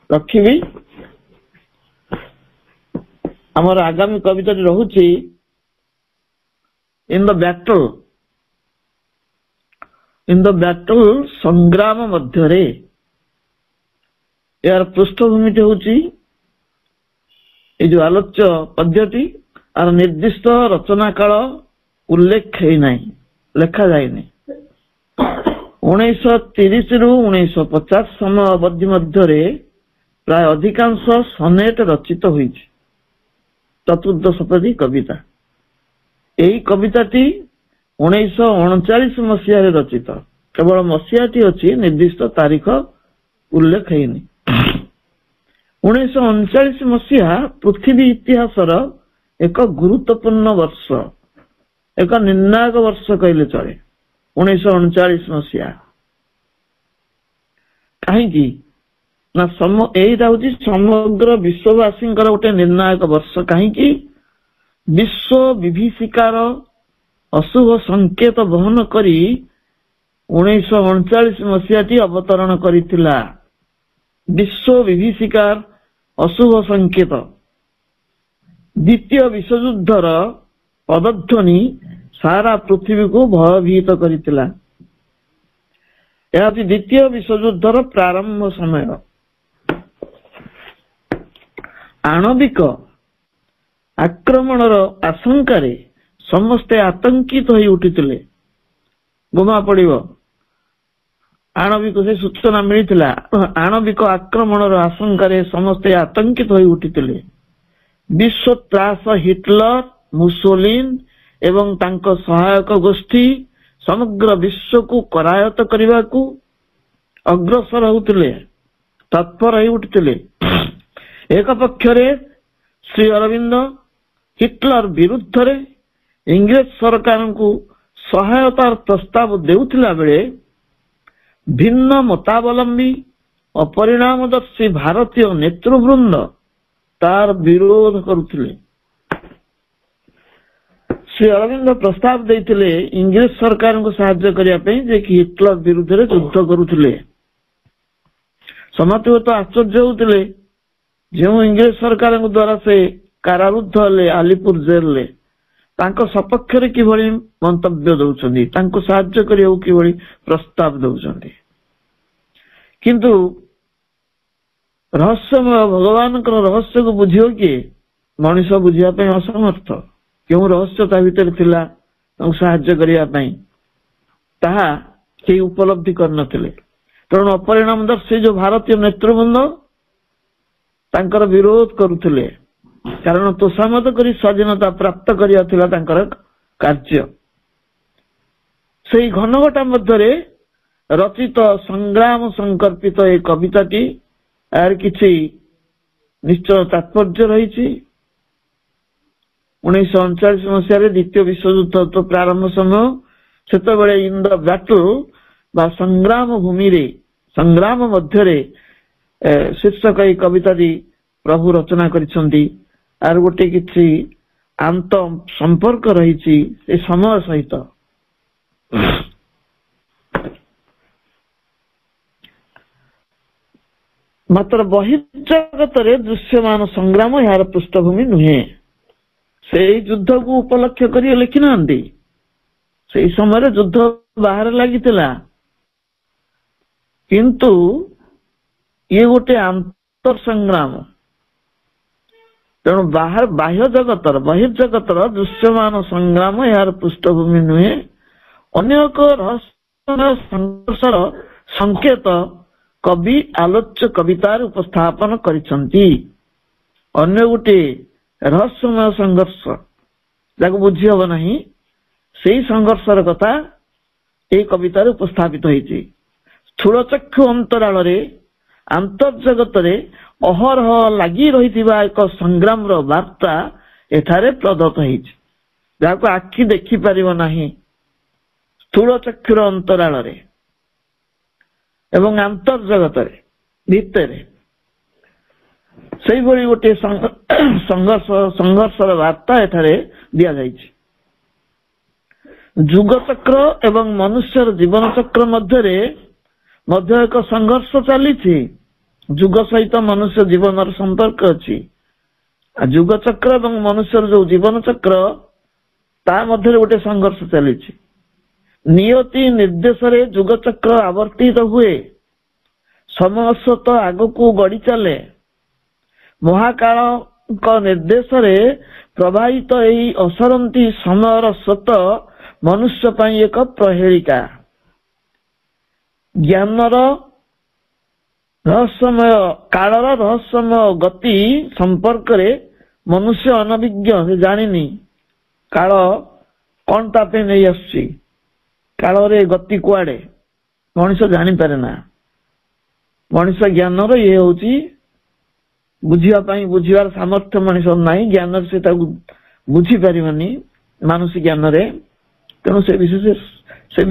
ରଖିବି। ଆମର ଆଗାମୀ କବିତାଟି ରହୁଛି ଇନ୍ ଦ ବ୍ୟାଟଲ ସଂଗ୍ରାମ ମଧ୍ୟରେ। ଏହାର ପୃଷ୍ଠଭୂମିଟି ହଉଛି এই ଯୋଉ ଆଲୋଚ୍ୟ ପଦ୍ୟଟି, ଆର ନିର୍ଦ୍ଦିଷ୍ଟ ରଚନା କାଳ ଉଲ୍ଲେଖ ହେଇନାହିଁ, ଲେଖାଯାଇନି। 1930 ରୁ 1950 ସମୟ ଅବଧି ମଧ୍ୟରେ ପ୍ରାୟ ଅଧିକାଂଶ ସନେଟ ରଚିତ ହୋଇଛି। ଚତୁର୍ଦ୍ଧ ଶତାବ୍ଦୀ କବିତା। ଏହି କବିତାଟି 1939 ମସିହାରେ ରଚିତ। କେବଳ ମସିହାଟି ଅଛି, ନିର୍ଦ୍ଦିଷ୍ଟ ତାରିଖ ଉଲ୍ଲେଖ ହେଇନି। 1939 ମସିହା ପୃଥିବୀ ଇତିହାସର ଏକ ଗୁରୁତ୍ୱପୂର୍ଣ୍ଣ ବର୍ଷ, ଏକ ନିର୍ଣ୍ଣାୟକ ବର୍ଷ କହିଲେ ଚଳେ। 1939 ମସିହା କାହିଁକି ନା ଏଇଟା ହଉଛି ସମଗ୍ର ବିଶ୍ୱବାସୀଙ୍କର ଗୋଟେ ନିର୍ଣ୍ଣାୟକ ବର୍ଷ। କାହିଁକି? ବିଶ୍ୱ ବିଭୀଷିକାର ଅଶୁଭ ସଂକେତ ବହନ କରି 1939 ମସିହାଟି ଅବତରଣ କରିଥିଲା। ବିଶ୍ୱ ବିଭୀଷିକାର ଅଶୁଭ ସଂକେତ ଦ୍ୱିତୀୟ ବିଶ୍ୱଯୁଦ୍ଧର ପଦଧ୍ୱନି ସାରା ପୃଥିବୀକୁ ଭୟଭୀତ କରିଥିଲା। ଏହା ହେଉଛି ଦ୍ୱିତୀୟ ବିଶ୍ୱଯୁଦ୍ଧର ପ୍ରାରମ୍ଭ ସମୟ। ଆଣବିକ ଆକ୍ରମଣର ଆଶଙ୍କାରେ ସମସ୍ତେ ଆତଙ୍କିତ ହୋଇ ଉଠିଥିଲେ। ବୋମା ପଡିବ, ଆଣବିକ ସେ ସୂଚନା ମିଳିଥିଲା। ଆଣବିକ ଆକ୍ରମଣର ଆଶଙ୍କାରେ ସମସ୍ତେ ଆତଙ୍କିତ ହୋଇ ଉଠିଥିଲେ। ବିଶ୍ୱ ତ୍ରାସ ହିଟଲର, ମୁସୋଲିନ ଏବଂ ତାଙ୍କ ସହାୟକ ଗୋଷ୍ଠୀ ସମଗ୍ର ବିଶ୍ୱକୁ କରାୟତ୍ତ କରିବାକୁ ଅଗ୍ରସର ହେଉଥିଲେ, ତତ୍ପର ହୋଇ ଉଠିଥିଲେ। ଏକ ପକ୍ଷରେ ଶ୍ରୀ ଅରବିନ୍ଦ ହିଟଲର ବିରୁଦ୍ଧରେ ଇଂରେଜ ସରକାରଙ୍କୁ ସହାୟତାର ପ୍ରସ୍ତାବ ଦେଉଥିଲା ବେଳେ ଭିନ୍ନ ମତାବଲମ୍ବୀ ଅପରିଣାମଦର୍ଶୀ ଭାରତୀୟ ନେତୃବୃନ୍ଦ ତାର ବିରୋଧ କରୁଥିଲେ। ଶ୍ରୀ ଅରବିନ୍ଦ ପ୍ରସ୍ତାବ ଦେଇଥିଲେ ଇଂରେଜ ସରକାରଙ୍କୁ ସାହାଯ୍ୟ କରିବା ପାଇଁ, ଯେ କି ହିଟଲର ବିରୁଦ୍ଧରେ ଯୁଦ୍ଧ କରୁଥିଲେ। ସମସ୍ତେ ତ ଆଶ୍ଚର୍ଯ୍ୟ ହେଉଥିଲେ, ଯେଉଁ ଇଂରେଜ ସରକାରଙ୍କ ଦ୍ୱାରା ସେ କାରାରୁଦ୍ଧ ହେଲେ ଆଲିପୁର ଜେଲରେ, ତାଙ୍କ ସପକ୍ଷରେ କିଭଳି ମନ୍ତବ୍ୟ ଦଉଛନ୍ତି, ତାଙ୍କୁ ସାହାଯ୍ୟ କରିବାକୁ କିଭଳି ପ୍ରସ୍ତାବ ଦଉଛନ୍ତି। କିନ୍ତୁ ରହସ୍ୟମୟ ଭଗବାନଙ୍କର ରହସ୍ୟକୁ ବୁଝିବ କିଏ? ମଣିଷ ବୁଝିବା ପାଇଁ ଅସମର୍ଥ। କେଉଁ ରହସ୍ୟ ତା ଭିତରେ ଥିଲା ତାଙ୍କୁ ସାହାଯ୍ୟ କରିବା ପାଇଁ, ତାହା କେହି ଉପଲବ୍ଧି କରିନଥିଲେ। ତେଣୁ ଅପରିଣାମଦର୍ଶୀ ଯୋଉ ଭାରତୀୟ ନେତୃବୃନ୍ଦ ତାଙ୍କର ବିରୋଧ କରୁଥିଲେ, କାରଣ ତୋଷାମତ କରି ସ୍ୱାଧୀନତା ପ୍ରାପ୍ତ କରିବା ଥିଲା ତାଙ୍କର କାର୍ଯ୍ୟ। ସେଇ ଘନଘଟା ମଧ୍ୟରେ ରଚିତ ସଂଗ୍ରାମ ସଂକଳ୍ପିତ ଏ କବିତାଟି, ଏହାର କିଛି ନିଶ୍ଚୟ ତାତ୍ପର୍ଯ୍ୟ ରହିଛି। 1939 ମସିହାରେ ଦ୍ୱିତୀୟ ବିଶ୍ୱଯୁଦ୍ଧ ତ ପ୍ରାରମ୍ଭ ସମୟ। ସେତେବେଳେ ଇନ୍ ଦ ବ୍ୟାଟଲ ବା ସଂଗ୍ରାମ ଭୂମିରେ, ସଂଗ୍ରାମ ମଧ୍ୟରେ ଶୀର୍ଷକ ଏହି କବିତାଟି ପ୍ରଭୁ ରଚନା କରିଛନ୍ତି। আর ଗୋଟେ କିଛି ଆନ୍ତ ସମ୍ପର୍କ ରହିଛି ଏ ସମୟ ସହିତ। ମାତ୍ର ବହିର୍ଜଗତରେ ଦୃଶ୍ୟମାନ ସଂଗ୍ରାମ ଏହାର ପୃଷ୍ଠଭୂମି ନୁହେଁ। ସେଇ ଯୁଦ୍ଧକୁ ଉପଲକ୍ଷ୍ୟ କରି ଲେଖିନାହାନ୍ତି। ସେଇ ସମୟରେ ଯୁଦ୍ଧ ବାହାରେ ଲାଗିଥିଲା, କିନ୍ତୁ ଇଏ ଗୋଟେ ଆନ୍ତଃ ସଂଗ୍ରାମ। ତେଣୁ ବାହ୍ୟ ଜଗତର ବହିର୍ଜଗତର ଦୃଶ୍ୟମାନ ସଂଗ୍ରାମ ଏହାର ପୃଷ୍ଠଭୂମି ନୁହେଁ। ଅନ୍ୟ ଏକ ରହସ୍ୟମୟ ସଂଘର୍ଷର ସଂକେତ କବି ଆଲୋଚ୍ୟ କବିତାରେ ଉପସ୍ଥାପନ କରିଛନ୍ତି। ଅନ୍ୟ ଗୋଟିଏ ରହସ୍ୟମୟ ସଂଘର୍ଷ ଯାହାକୁ ବୁଝି ହବ ନାହିଁ, ସେଇ ସଂଘର୍ଷର କଥା ଏହି କବିତାରେ ଉପସ୍ଥାପିତ ହୋଇଛି। ସ୍ଥୂଳଚକ୍ଷୁ ଅନ୍ତରାଳରେ ଆନ୍ତର୍ଜଗତରେ ଅହରହ ଲାଗି ରହିଥିବା ଏକ ସଂଗ୍ରାମର ବାର୍ତ୍ତା ଏଠାରେ ପ୍ରଦତ୍ତ ହେଇଛି, ଯାହାକୁ ଆଖି ଦେଖିପାରିବ ନାହିଁ। ସ୍ଥୂଳଚକ୍ଷୁର ଅନ୍ତରାଳରେ ଏବଂ ଆନ୍ତର୍ଜଗତରେ ଭିତରେ ସେଇଭଳି ଗୋଟିଏ ସଂଘର୍ଷର ବାର୍ତ୍ତା ଏଠାରେ ଦିଆଯାଇଛି। ଯୁଗଚକ୍ର ଏବଂ ମନୁଷ୍ୟର ଜୀବନ ଚକ୍ର ମଧ୍ୟରେ ମଧ୍ୟ ଏକ ସଂଘର୍ଷ ଚାଲିଛି। ଯୁଗ ସହିତ ମନୁଷ୍ୟ ଜୀବନର ସମ୍ପର୍କ ଅଛି। ଯୁଗଚକ୍ର ଏବଂ ମନୁଷ୍ୟର ଯୋଉ ଜୀବନ ଚକ୍ର, ତା ମଧ୍ୟରେ ଗୋଟେ ସଂଘର୍ଷ ଚାଲିଛି। ନିୟତି ନିର୍ଦ୍ଦେଶରେ ଯୁଗଚକ୍ର ଆବର୍ତ୍ତିତ ହୁଏ, ସମୟ ସ୍ରୋତ ଆଗକୁ ଗଡ଼ି ଚାଲେ। ମହାକାଳଙ୍କ ନିର୍ଦ୍ଦେଶରେ ପ୍ରବାହିତ ଏହି ଅସରନ୍ତି ସମୟର ସ୍ରୋତ ମନୁଷ୍ୟ ପାଇଁ ଏକ ପ୍ରହେଳିକା। ଜ୍ଞାନର ରହସ୍ୟମୟ କାଳର ରହସ୍ୟମୟ ଗତି ସମ୍ପର୍କରେ ମନୁଷ୍ୟ ଅନଭିଜ୍ଞ, ସେ ଜାଣିନି କାଳ କଣ ତା ପାଇଁ ନେଇ ଆସୁଛି, କାଳରେ ଗତି କୁଆଡେ ମଣିଷ ଜାଣିପାରେ ନା। ମଣିଷ ଜ୍ଞାନର ଇଏ ହଉଛି ବୁଝିବାର ସାମର୍ଥ୍ୟ ମଣିଷ ନାହିଁ। ଜ୍ଞାନରେ ସେ ତାକୁ ବୁଝିପାରିବନି ମାନସିକ ଜ୍ଞାନରେ, ତେଣୁ ସେ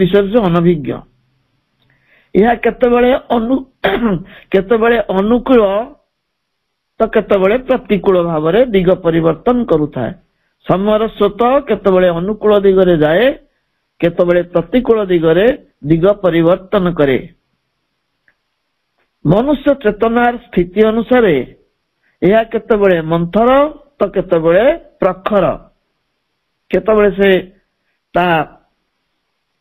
ବିଷୟରେ ସେ ଅନଭିଜ୍ଞ। ଏହା କେତେବେଳେ ଅନୁକୂଳ ତ କେତେବେଳେ ପ୍ରତିକୂଳ ଭାବରେ ଦିଗ ପରିବର୍ତ୍ତନ କରୁଥାଏ। ସମୟର ସ୍ରୋତ କେତେବେଳେ ଅନୁକୂଳ ଦିଗରେ ଯାଏ, କେତେବେଳେ ପ୍ରତିକୂଳ ଦିଗରେ ଦିଗ ପରିବର୍ତ୍ତନ କରେ। ମନୁଷ୍ୟ ଚେତନାର ସ୍ଥିତି ଅନୁସାରେ ଏହା କେତେବେଳେ ମନ୍ଥର ତ କେତେବେଳେ ପ୍ରଖର। କେତେବେଳେ ସେ ତା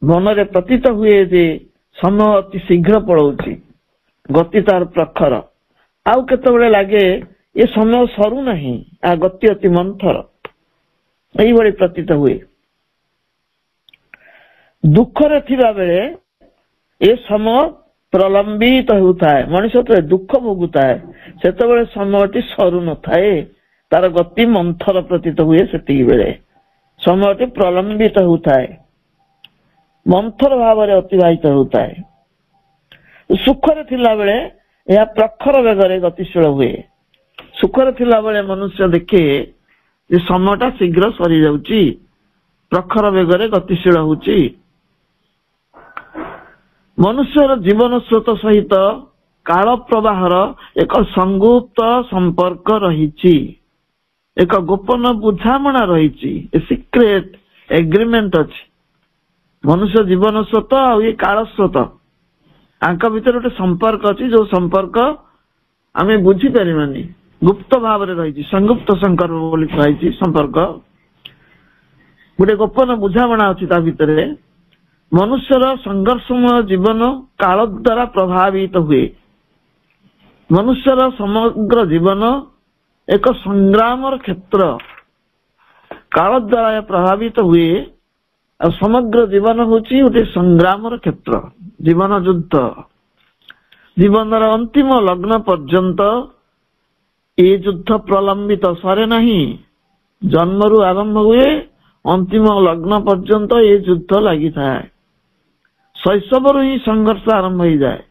ମନରେ ପ୍ରତୀତ ହୁଏ ଯେ ସମୟ ଅତି ଶୀଘ୍ର ପଳଉଛି, ଗତି ତାର ପ୍ରଖର। ଆଉ କେତେବେଳେ ଲାଗେ ଏ ସମୟ ସରୁନାହିଁ, ଗତି ଅତି ମନ୍ଥର। ଏଇଭଳି ପ୍ରତୀତ ହୁଏ। ଦୁଃଖରେ ଥିବା ବେଳେ ଏ ସମୟ ପ୍ରଲମ୍ବିତ ହେଉଥାଏ। ମଣିଷ ଯେତେବେଳେ ଦୁଃଖ ଭୋଗୁଥାଏ ସେତେବେଳେ ସମୟଟି ସରୁ ନଥାଏ, ତାର ଗତି ମନ୍ଥର ପ୍ରତୀତ ହୁଏ। ସେତିକି ବେଳେ ସମୟଟି ପ୍ରଲମ୍ବିତ ହେଉଥାଏ, ମନ୍ଥର ଭାବରେ ଅତିବାହିତ ହେଉଥାଏ। ସୁଖରେ ଥିଲାବେଳେ ଏହା ପ୍ରଖର ବେଗରେ ଗତିଶୀଳ ହୁଏ। ସୁଖରେ ଥିଲାବେଳେ ମନୁଷ୍ୟ ଦେଖେ ଯେ ସମୟଟା ଶୀଘ୍ର ସରିଯାଉଛି, ପ୍ରଖର ବେଗରେ ଗତିଶୀଳ ହଉଛି। ମନୁଷ୍ୟର ଜୀବନ ସ୍ରୋତ ସହିତ କାଳ ପ୍ରବାହର ଏକ ସଂଗୁପ୍ତ ସମ୍ପର୍କ ରହିଛି, ଏକ ଗୋପନ ବୁଝାମଣା ରହିଛି, ସିକ୍ରେଟ ଏଗ୍ରିମେଣ୍ଟ ଅଛି। ମନୁଷ୍ୟ ଜୀବନ ସ୍ରୋତ ଆଉ ଏ କାଳ ସ୍ରୋତ, ଆଙ୍କ ଭିତରେ ଗୋଟେ ସମ୍ପର୍କ ଅଛି, ଯୋଉ ସମ୍ପର୍କ ଆମେ ବୁଝିପାରିବାନି, ଗୁପ୍ତ ଭାବରେ ରହିଛି। ସଂଗୁପ୍ତ ସଂକଳ୍ପ ବୋଲି କୁହାଯାଇଛି। ସମ୍ପର୍କ ଗୋଟେ ଗୋପନ ବୁଝାମଣା ଅଛି ତା ଭିତରେ। ମନୁଷ୍ୟର ସଂଘର୍ଷମୟ ଜୀବନ କାଳ ଦ୍ୱାରା ପ୍ରଭାବିତ ହୁଏ। ମନୁଷ୍ୟର ସମଗ୍ର ଜୀବନ ଏକ ସଂଗ୍ରାମର କ୍ଷେତ୍ର, କାଳ ଦ୍ୱାରା ପ୍ରଭାବିତ ହୁଏ। ଆଉ ସମଗ୍ର ଜୀବନ ହଉଛି ଗୋଟେ ସଂଗ୍ରାମର କ୍ଷେତ୍ର, ଜୀବନ ଯୁଦ୍ଧ। ଜୀବନର ଅନ୍ତିମ ଲଗ୍ନ ପର୍ଯ୍ୟନ୍ତ ଏ ଯୁଦ୍ଧ ପ୍ରଲମ୍ବିତ ସରେ ନାହିଁ। ଜନ୍ମରୁ ଆରମ୍ଭ ହୁଏ, ଅନ୍ତିମ ଲଗ୍ନ ପର୍ଯ୍ୟନ୍ତ ଏ ଯୁଦ୍ଧ ଲାଗିଥାଏ। ଶୈଶବରୁ ହିଁ ସଂଘର୍ଷ ଆରମ୍ଭ ହେଇଯାଏ।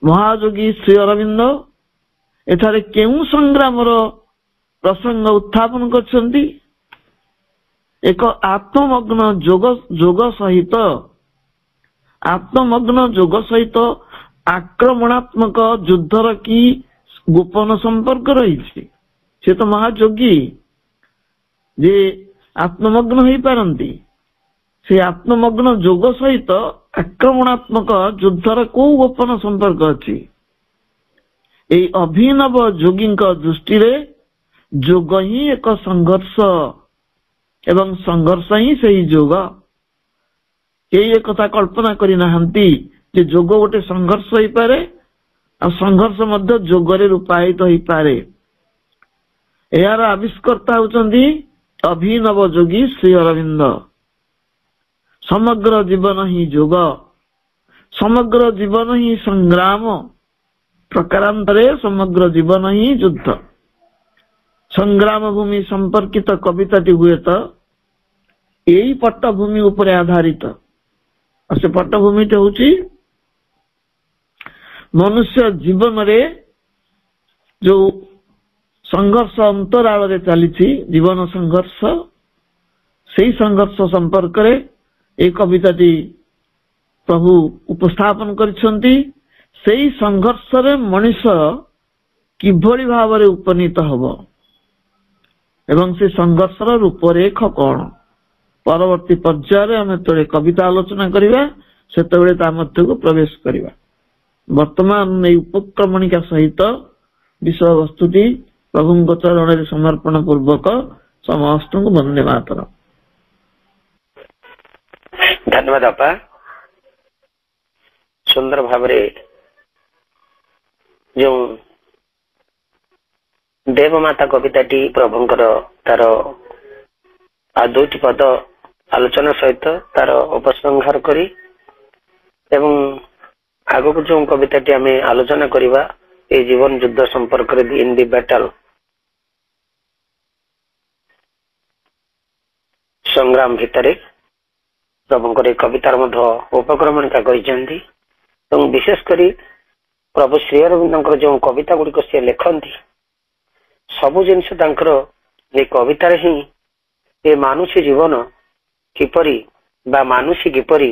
ମହାଯୋଗୀ ଶ୍ରୀ ଅରବିନ୍ଦ ଏଠାରେ କେଉଁ ସଂଗ୍ରାମର ପ୍ରସଙ୍ଗ ଉତ୍ଥାପନ କରିଛନ୍ତି? ଏକ ଆତ୍ମମଗ୍ନ ଯୋଗ ସହିତ ଆକ୍ରମଣାତ୍ମକ ଯୁଦ୍ଧର କି ଗୋପନ ସମ୍ପର୍କ ରହିଛି? ସେ ତ ମହାଯୋଗୀ ଯେ ଆତ୍ମମଗ୍ନ ହେଇପାରନ୍ତି। ସେ ଆତ୍ମମଗ୍ନ ଯୋଗ ସହିତ ଆକ୍ରମଣାତ୍ମକ ଯୁଦ୍ଧର କୋଉ ଗୋପନ ସମ୍ପର୍କ ଅଛି? এই ଅଭିନବ ଯୋଗୀଙ୍କ ଦୃଷ୍ଟିରେ ଯୋଗ ହିଁ ଏକ ସଂଘର୍ଷ ଏବଂ ସଂଘର୍ଷ ହିଁ ସେହି ଯୋଗ। କେହି ଏକଥା କଳ୍ପନା କରିନାହାନ୍ତି ଯେ ଯୋଗ ଗୋଟେ ସଂଘର୍ଷ ହେଇପାରେ ଆଉ ସଂଘର୍ଷ ମଧ୍ୟ ଯୋଗରେ ରୂପାୟିତ ହେଇପାରେ। ଏହାର ଆବିଷ୍କର୍ତ୍ତା ହେଉଛନ୍ତି ଅଭିନବ ଯୋଗୀ ଶ୍ରୀ ଅରବିନ୍ଦ। ସମଗ୍ର ଜୀବନ ହିଁ ଯୋଗ, ସମଗ୍ର ଜୀବନ ହିଁ ସଂଗ୍ରାମ, ପ୍ରକାରାନ୍ତରେ ସମଗ୍ର ଜୀବନ ହିଁ ଯୁଦ୍ଧ। ସଂଗ୍ରାମ ଭୂମି ସମ୍ପର୍କିତ କବିତାଟି ହୁଏତ ଏଇ ପଟ୍ଟଭୂମି ଉପରେ ଆଧାରିତ। ଆଉ ସେ ପଟ୍ଟଭୂମିଟି ହଉଛି ମନୁଷ୍ୟ ଜୀବନରେ ଯୋଉ ସଂଘର୍ଷ ଅନ୍ତରାଳରେ ଚାଲିଛି, ଜୀବନ ସଂଘର୍ଷ, ସେଇ ସଂଘର୍ଷ ସମ୍ପର୍କରେ এই କବିତାଟି ପ୍ରଭୁ ଉପସ୍ଥାପନ କରିଛନ୍ତି। ସେଇ ସଂଘର୍ଷରେ ମଣିଷ କିଭଳି ଭାବରେ ଉପନୀତ ହବ ଏବଂ ସେ ସଂଘର୍ଷର ରୂପରେଖ କଣ, ପରବର୍ତ୍ତୀ ପର୍ଯ୍ୟାୟରେ ଆମେ ଯେତେବେଳେ କବିତା ଆଲୋଚନା କରିବା ସେତେବେଳେ ତା ମଧ୍ୟକୁ ପ୍ରବେଶ କରିବା। ବର୍ତ୍ତମାନ ଏହି ଉପକ୍ରମଣିକା ସହିତ ବିଷୟବସ୍ତୁଟି ପ୍ରଭୁଙ୍କ ଚରଣରେ ସମର୍ପଣ ପୂର୍ବକ ସମସ୍ତଙ୍କୁ ବନ୍ଦେ ମାତରମ୍। ଧନ୍ୟବାଦ ବାପା, ସୁନ୍ଦର ଭାବରେ ଯେଉଁ ଦେବମାତା କବିତାଟି ପ୍ରଭୁଙ୍କର ତାର ଆଉ ଦୁଇଟି ପଦ ଆଲୋଚନା ସହିତ ତାର ଉପସଂହାର କରି ଏବଂ ଆଗକୁ ଯେଉଁ କବିତାଟି ଆମେ ଆଲୋଚନା କରିବା এই ଜୀବନ ଯୁଦ୍ଧ ସମ୍ପର୍କରେ ଇନ୍ ଦି ବ୍ୟାଟଲ, ସଂଗ୍ରାମ ଭିତରେ ପ୍ରଭୁଙ୍କର এই କବିତାର ମଧ୍ୟ ଉପକ୍ରମଣିକା କରିଛନ୍ତି। ଏବଂ ବିଶେଷ କରି ପ୍ରଭୁ ଶ୍ରୀ ଅରବିନ୍ଦଙ୍କର ଯେଉଁ କବିତା ଗୁଡ଼ିକ ସେ ଲେଖନ୍ତି ସବୁ ଜିନିଷ ତାଙ୍କର ଏ କବିତାରେ ହିଁ ଏ ମାନୁଷୀ ଜୀବନ କିପରି ବା ମାନୁଷୀ କିପରି